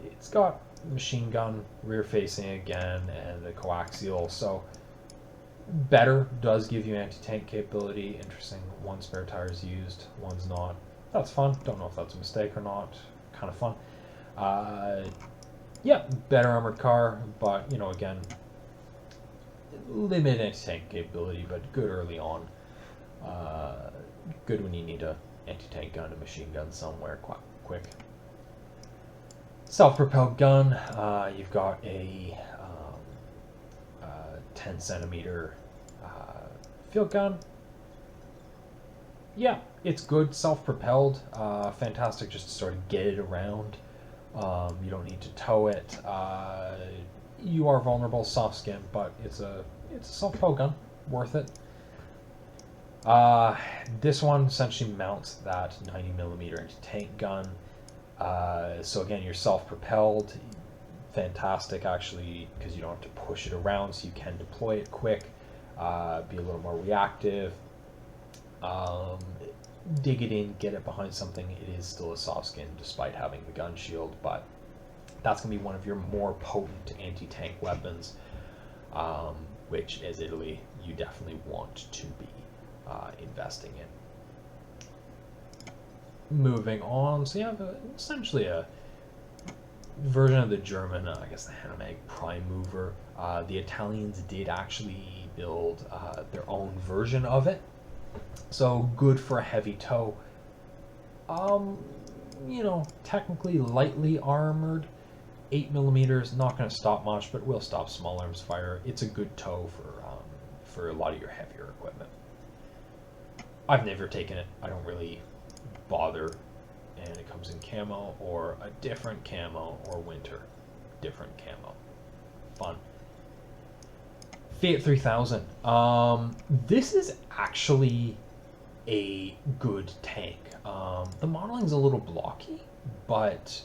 It's got machine gun, rear facing again, and a coaxial. So, better, does give you anti-tank capability. Interesting. One spare tire is used, one's not. That's fun. Don't know if that's a mistake or not. Kind of fun. Yeah, better armored car, but, you know, again, limited anti-tank capability, but good early on. Good when you need a anti-tank gun, a machine gun somewhere quick. Self-propelled gun. You've got a 10 centimeter field gun. Yeah, it's good, self-propelled, fantastic just to sort of get it around. You don't need to tow it. You are vulnerable, soft skin, but it's a self-propelled gun, worth it. This one essentially mounts that 90mm anti-tank gun. So again, you're self-propelled. Fantastic, actually, because you don't have to push it around, so you can deploy it quick, be a little more reactive. Dig it in, get it behind something. It is still a soft skin despite having the gun shield, but that's going to be one of your more potent anti-tank weapons, which, as Italy, you definitely want to be investing in. Moving on, so you have essentially a version of the German, I guess the Hamag prime mover. The Italians did actually build their own version of it, so good for a heavy tow. You know, technically lightly armored, 8mm, not going to stop much, but will stop small arms fire. It's a good tow for a lot of your heavier equipment. I've never taken it. I don't really bother. And it comes in camo or a different camo, or winter, different camo. Fun. Fiat 3000. This is actually a good tank. The modeling's a little blocky, but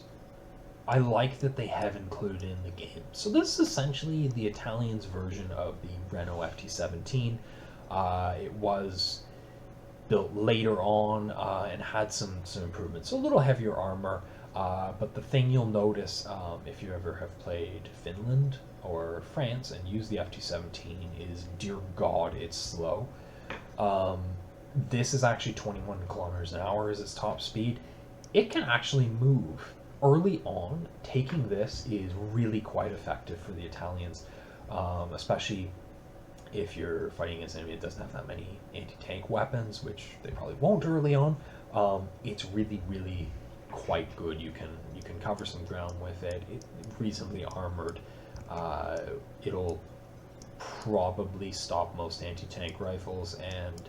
I like that they have included in the game. So this is essentially the Italians' version of the Renault FT17. It was built later on and had some improvements. So a little heavier armor, but the thing you'll notice if you ever have played Finland or France and used the FT17 is, dear God, it's slow. This is actually 21 kilometers an hour is its top speed. It can actually move. Early on, taking this is really quite effective for the Italians, especially if you're fighting against an enemy that doesn't have that many anti-tank weapons, which they probably won't early on. It's really, really quite good. You can cover some ground with it. It's reasonably armored. It'll probably stop most anti-tank rifles, and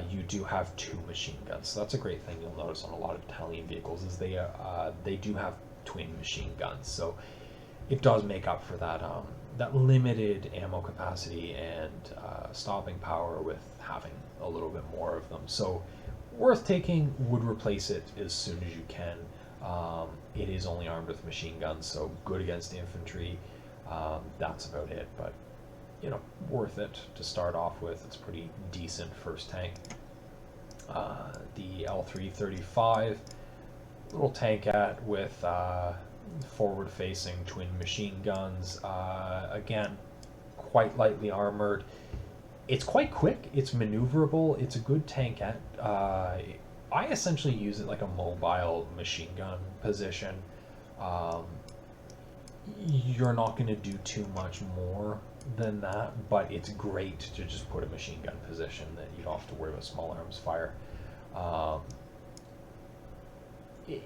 you do have 2 machine guns. So that's a great thing you'll notice on a lot of Italian vehicles, is they do have twin machine guns. So it does make up for that that limited ammo capacity and stopping power with having a little bit more of them. So worth taking, would replace it as soon as you can. It is only armed with machine guns, so good against infantry. That's about it, but you know, worth it to start off with. It's pretty decent first tank. The L335, little tankette with forward-facing twin machine guns. Again, quite lightly armored. It's quite quick. It's maneuverable. It's a good tankette. I essentially use it like a mobile machine gun position. Um, you're not going to do too much more than that, but it's great to just put a machine gun position that you don't have to worry about small arms fire. Um, i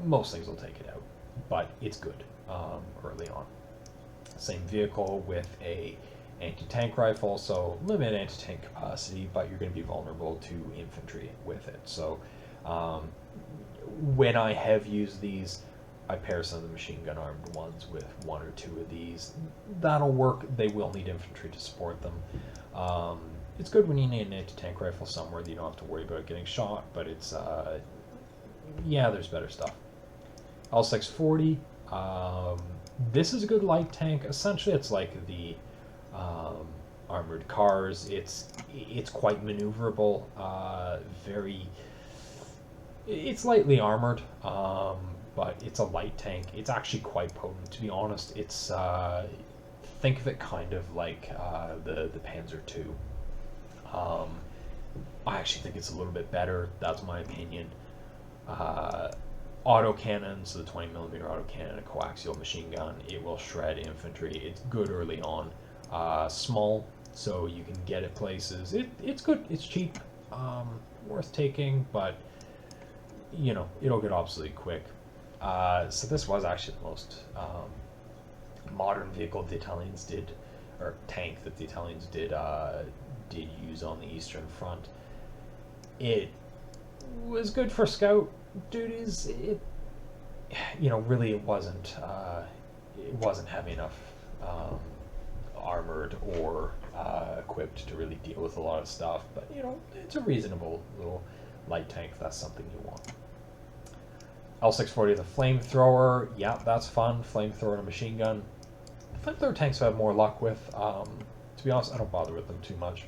Most things will take it out, but it's good early on. Same vehicle with a anti-tank rifle, so limited anti-tank capacity, but you're going to be vulnerable to infantry with it. So um, when I have used these, I pair some of the machine gun armed ones with one or two of these. That'll work. They will need infantry to support them. It's good when you need an anti-tank rifle somewhere that you don't have to worry about getting shot, but it's, yeah, there's better stuff. L640, this is a good light tank. Essentially, it's like the armored cars. It's quite maneuverable, it's lightly armored, but it's a light tank. It's actually quite potent, to be honest. It's think of it kind of like the Panzer II. I actually think it's a little bit better. That's my opinion. Autocannon, so the 20mm autocannon, a coaxial machine gun, it will shred infantry. It's good early on. Small, so you can get it places. It's good. It's cheap. Worth taking, but you know, it'll get obsolete quick. So this was actually the most modern vehicle the Italians did, or tank that the Italians did use on the Eastern Front. It was good for scout duties. It, you know, really it wasn't heavy enough armored or equipped to really deal with a lot of stuff. But you know, it's a reasonable little light tank if that's something you want. L640, the flamethrower, yeah, that's fun. Flamethrower and a machine gun. Flamethrower tanks I have more luck with. To be honest, I don't bother with them too much.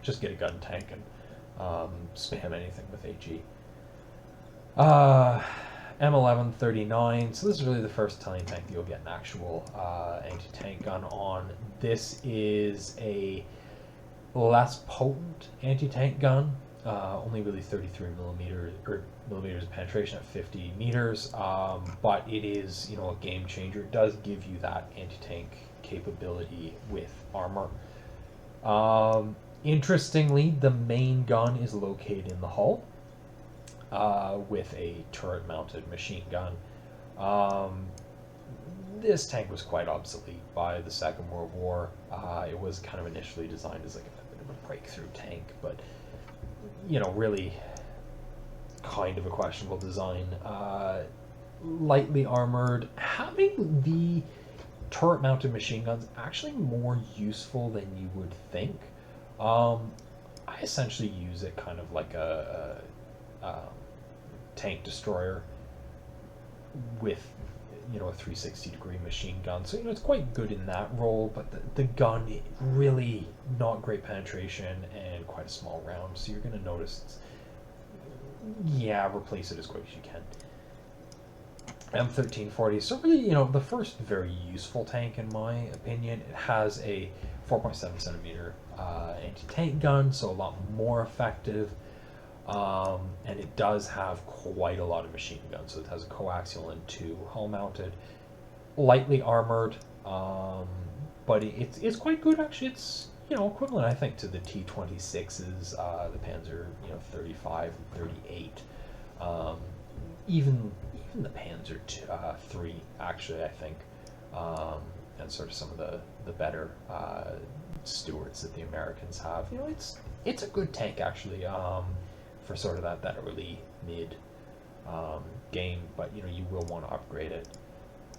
Just get a gun tank and spam anything with AG. M1139. So this is really the first Italian tank that you'll get an actual anti-tank gun on. This is a less potent anti-tank gun. Only really 33 millimeters of penetration at 50 meters, but it is, you know, a game changer. It does give you that anti-tank capability with armor. Interestingly, the main gun is located in the hull with a turret-mounted machine gun. This tank was quite obsolete by the Second World War. It was kind of initially designed as like a bit of a breakthrough tank, but you know, really kind of a questionable design. Lightly armored. Having the turret-mounted machine guns actually more useful than you would think. I essentially use it kind of like a tank destroyer with, you know, a 360-degree machine gun. So, you know, it's quite good in that role, but the gun, really not great penetration and quite a small round. So you're going to notice, yeah, replace it as quick as you can. M1340, so really, you know, the first very useful tank in my opinion. It has a 4.7 centimeter anti-tank gun, so a lot more effective. And it does have quite a lot of machine guns, so it has a coaxial and two hull mounted, lightly armored, but it's quite good actually. It's, you know, equivalent I think to the T-26s, the Panzer, you know, 35 and 38, even the Panzer III actually I think, and sort of some of the better Stuarts that the Americans have. You know, it's a good tank actually. For sort of that early mid game, but you know, you will want to upgrade it.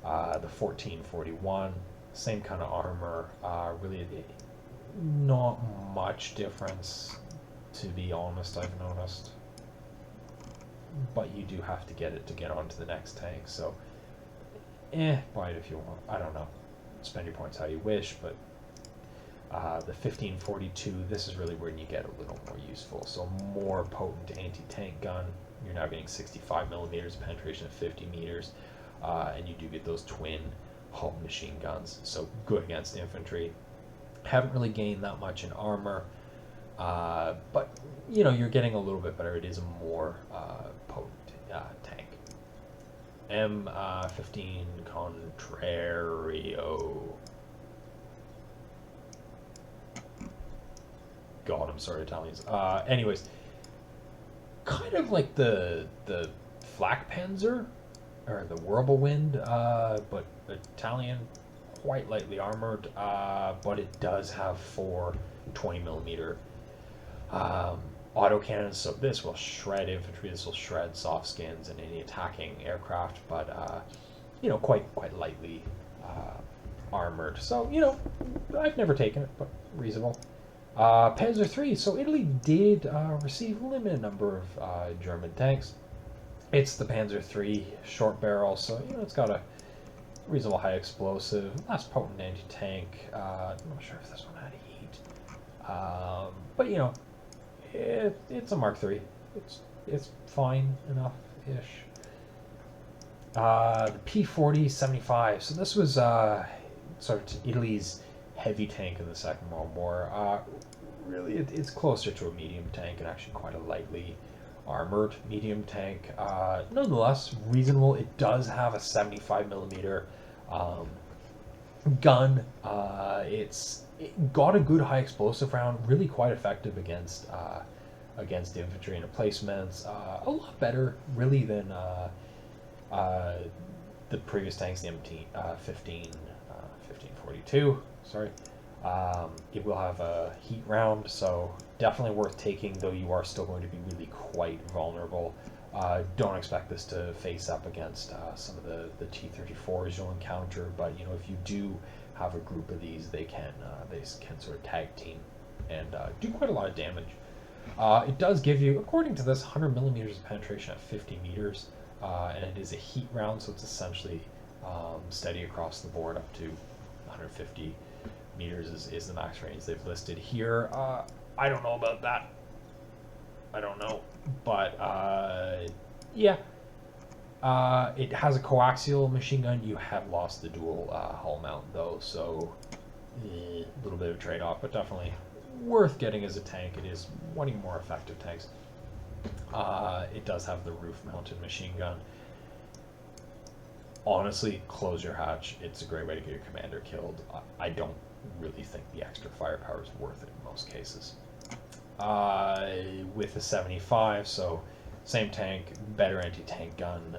The 1441, same kind of armor, really not much difference, to be honest, I've noticed, but you do have to get it to get onto the next tank, so buy it if you want. I don't know, spend your points how you wish, but the 1542, this is really where you get a little more useful. So more potent anti-tank gun, You're now getting 65 millimeters penetration at 50 meters, and you do get those twin hull machine guns, so good against infantry. Haven't really gained that much in armor, but you're getting a little bit better. It is a more potent tank. M15 Contrario. God, I'm sorry, Italians. Anyways, kind of like the Flak Panzer or the Whirlwind, but Italian, quite lightly armored, but it does have 4 20mm autocannons, so this will shred infantry, this will shred soft skins and any attacking aircraft, but quite lightly armored. So I've never taken it, but reasonable. Panzer III. So Italy did receive a limited number of German tanks. It's the Panzer III short barrel, so it's got a reasonable high explosive, less potent anti-tank. I'm not sure if this one had heat, but it's a Mark III. It's fine enough-ish. The P-40-75. So this was sort of Italy's heavy tank in the Second World War. Really, it's closer to a medium tank and actually quite a lightly armored medium tank. Nonetheless, reasonable. It does have a 75mm gun. It got a good high explosive round, really quite effective against infantry and emplacements. A lot better, really, than the previous tanks, the M1542. Sorry. It will have a heat round, so definitely worth taking, though you are still going to be really quite vulnerable. Don't expect this to face up against some of the T-34s you'll encounter, but if you do have a group of these, they can sort of tag team and do quite a lot of damage. It does give you, according to this, 100mm of penetration at 50 meters, and it is a heat round, so it's essentially steady across the board up to 150 meters is the max range they've listed here. I don't know about that. I don't know, but yeah. It has a coaxial machine gun. You have lost the dual hull mount though, so a little bit of trade-off, but definitely worth getting as a tank. It is one of your more effective tanks. It does have the roof-mounted machine gun. Honestly, close your hatch. It's a great way to get your commander killed. I don't really think the extra firepower is worth it in most cases. With a 75, so same tank, better anti-tank gun,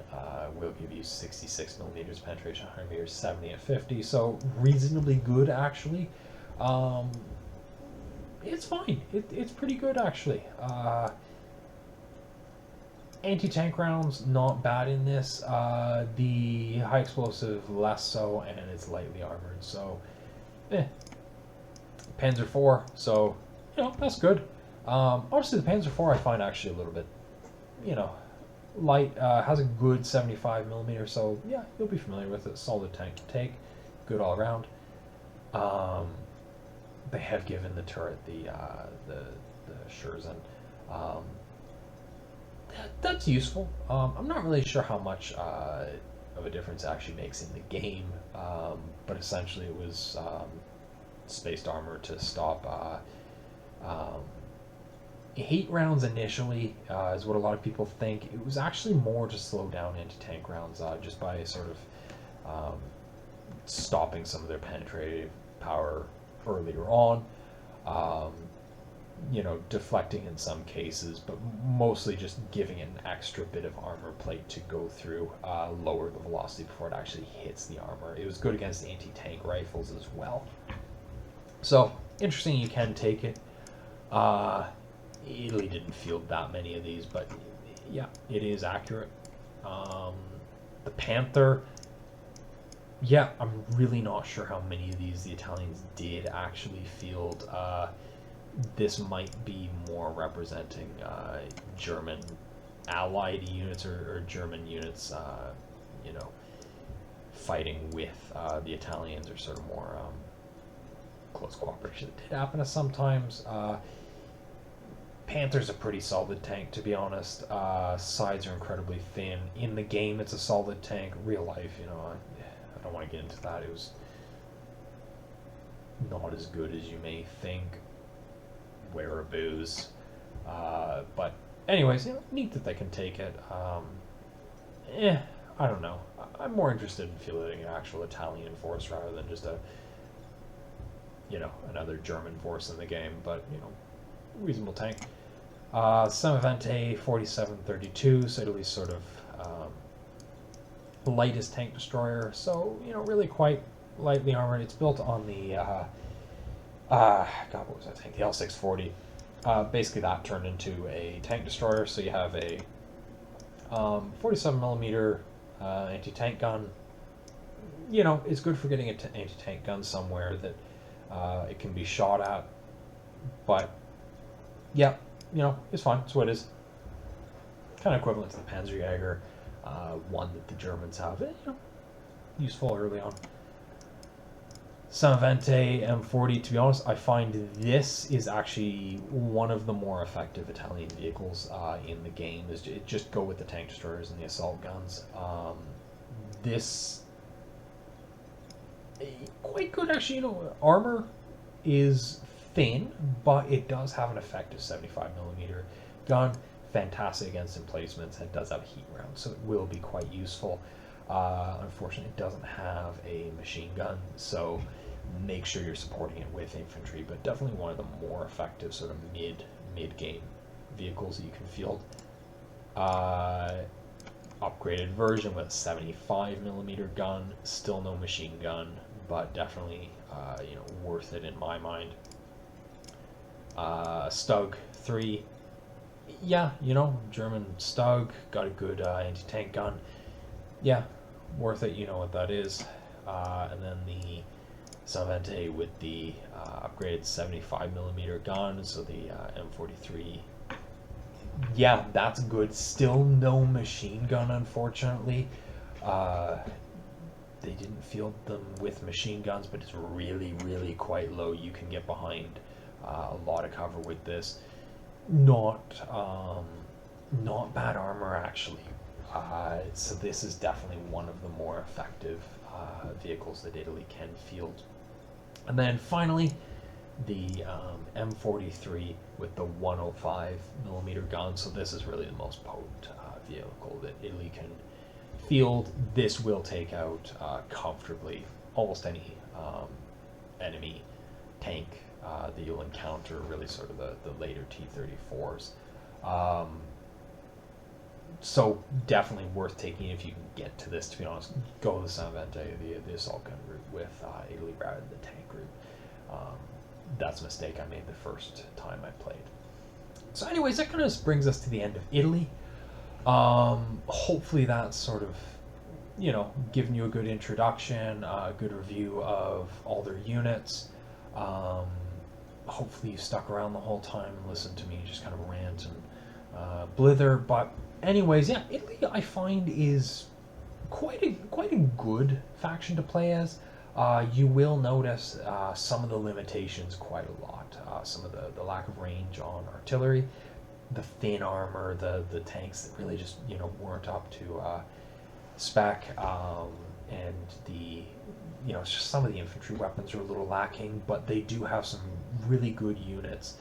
will give you 66mm penetration, 100 meters, 70 at 50, so reasonably good actually. It's fine. It's pretty good actually. Anti-tank rounds, not bad in this. The high explosive, less so, and it's lightly armored, so Panzer IV, so that's good. Honestly, the Panzer IV I find actually a little bit, light. Has a good 75mm, so yeah, you'll be familiar with it. Solid tank to take, good all around. They have given the turret the Scherzen. That's useful. I'm not really sure how much of a difference it actually makes in the game, but essentially it was spaced armor to stop heat rounds initially, is what a lot of people think. It was actually more to slow down anti-tank rounds, just by sort of stopping some of their penetrative power earlier on. Deflecting in some cases, but mostly just giving it an extra bit of armor plate to go through, lower the velocity before it actually hits the armor. It was good against anti-tank rifles as well. So, interesting, you can take it. Italy didn't field that many of these, but yeah, it is accurate. The Panther, yeah, I'm really not sure how many of these the Italians did actually field. This might be more representing German allied units or German units, fighting with the Italians, or sort of more close cooperation. It did happen sometimes. Panther's a pretty solid tank, to be honest. Sides are incredibly thin. In the game, it's a solid tank. Real life, I don't want to get into that. It was not as good as you may think. Wearaboos. But anyways, neat that they can take it. I don't know. I'm more interested in fielding an actual Italian force rather than just another German force in the game. But, reasonable tank. Semivente 4732, so Italy's sort of lightest tank destroyer. So, really quite lightly armored. It's built on the, what was that tank? The L640. Basically that turned into a tank destroyer, so you have a 47mm anti-tank gun. It's good for getting an anti-tank gun somewhere that it can be shot at, but yeah, it's fine. It's what it is. Kind of equivalent to the Panzerjäger, one that the Germans have. Useful early on. Semivente M40, to be honest, I find this is actually one of the more effective Italian vehicles in the game. Just go with the tank destroyers and the assault guns. This quite good, actually. Armor is thin, but it does have an effective 75mm gun. Fantastic against emplacements, and it does have a heat round, so it will be quite useful. Unfortunately, it doesn't have a machine gun, so make sure you're supporting it with infantry, but definitely one of the more effective sort of mid-game vehicles that you can field. Upgraded version with a 75mm gun, still no machine gun, but definitely worth it in my mind. Stug 3, yeah, German Stug, got a good anti-tank gun. Yeah, worth it, you know what that is. And then the Semivente with the upgraded 75mm gun, so the M43. Yeah, that's good. Still no machine gun, unfortunately. They didn't field them with machine guns, but it's really, really quite low. You can get behind a lot of cover with this. Not bad armor, actually. So this is definitely one of the more effective vehicles that Italy can field. And then finally, the M43 with the 105mm gun. So this is really the most potent vehicle that Italy can field. This will take out comfortably almost any enemy tank that you'll encounter, really sort of the later T-34s. So definitely worth taking if you can get to this, to be honest. Go the Semivente, the assault gun route with Italy rather than the tank route. That's a mistake I made the first time I played. So anyways, that kind of brings us to the end of Italy. Hopefully that's sort of, giving you a good introduction, a good review of all their units. Hopefully you stuck around the whole time and listened to me just kind of rant and blither. But anyways, yeah, Italy I find is quite a good faction to play as. You will notice some of the limitations quite a lot. Some of the lack of range on artillery, the thin armor, the tanks that really just weren't up to spec, and the it's just some of the infantry weapons are a little lacking, but they do have some really good units.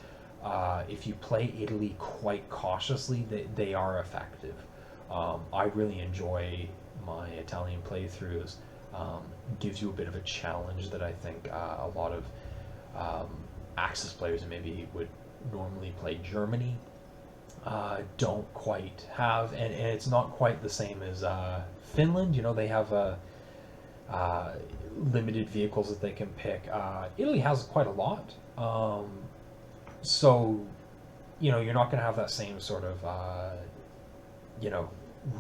If you play Italy quite cautiously, they are effective. I really enjoy my Italian playthroughs. Gives you a bit of a challenge that I think a lot of Axis players who maybe would normally play Germany don't quite have, and it's not quite the same as Finland. They have limited vehicles that they can pick. Italy has quite a lot, so you're not going to have that same sort of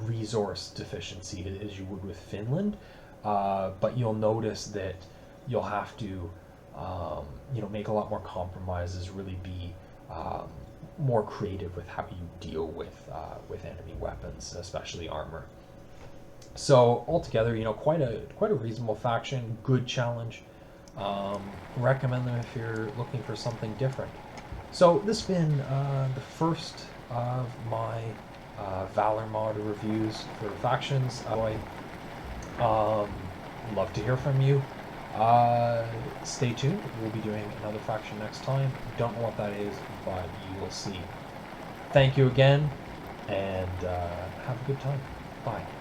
resource deficiency as you would with Finland. But you'll notice that you'll have to, make a lot more compromises, really be more creative with how you deal with enemy weapons, especially armor. So altogether, quite a reasonable faction, good challenge. Recommend them if you're looking for something different. So this has been the first of my Valor Mod reviews for factions. Love to hear from you. Stay tuned. We'll be doing another faction next time. Don't know what that is, but you will see. Thank you again, and have a good time. Bye.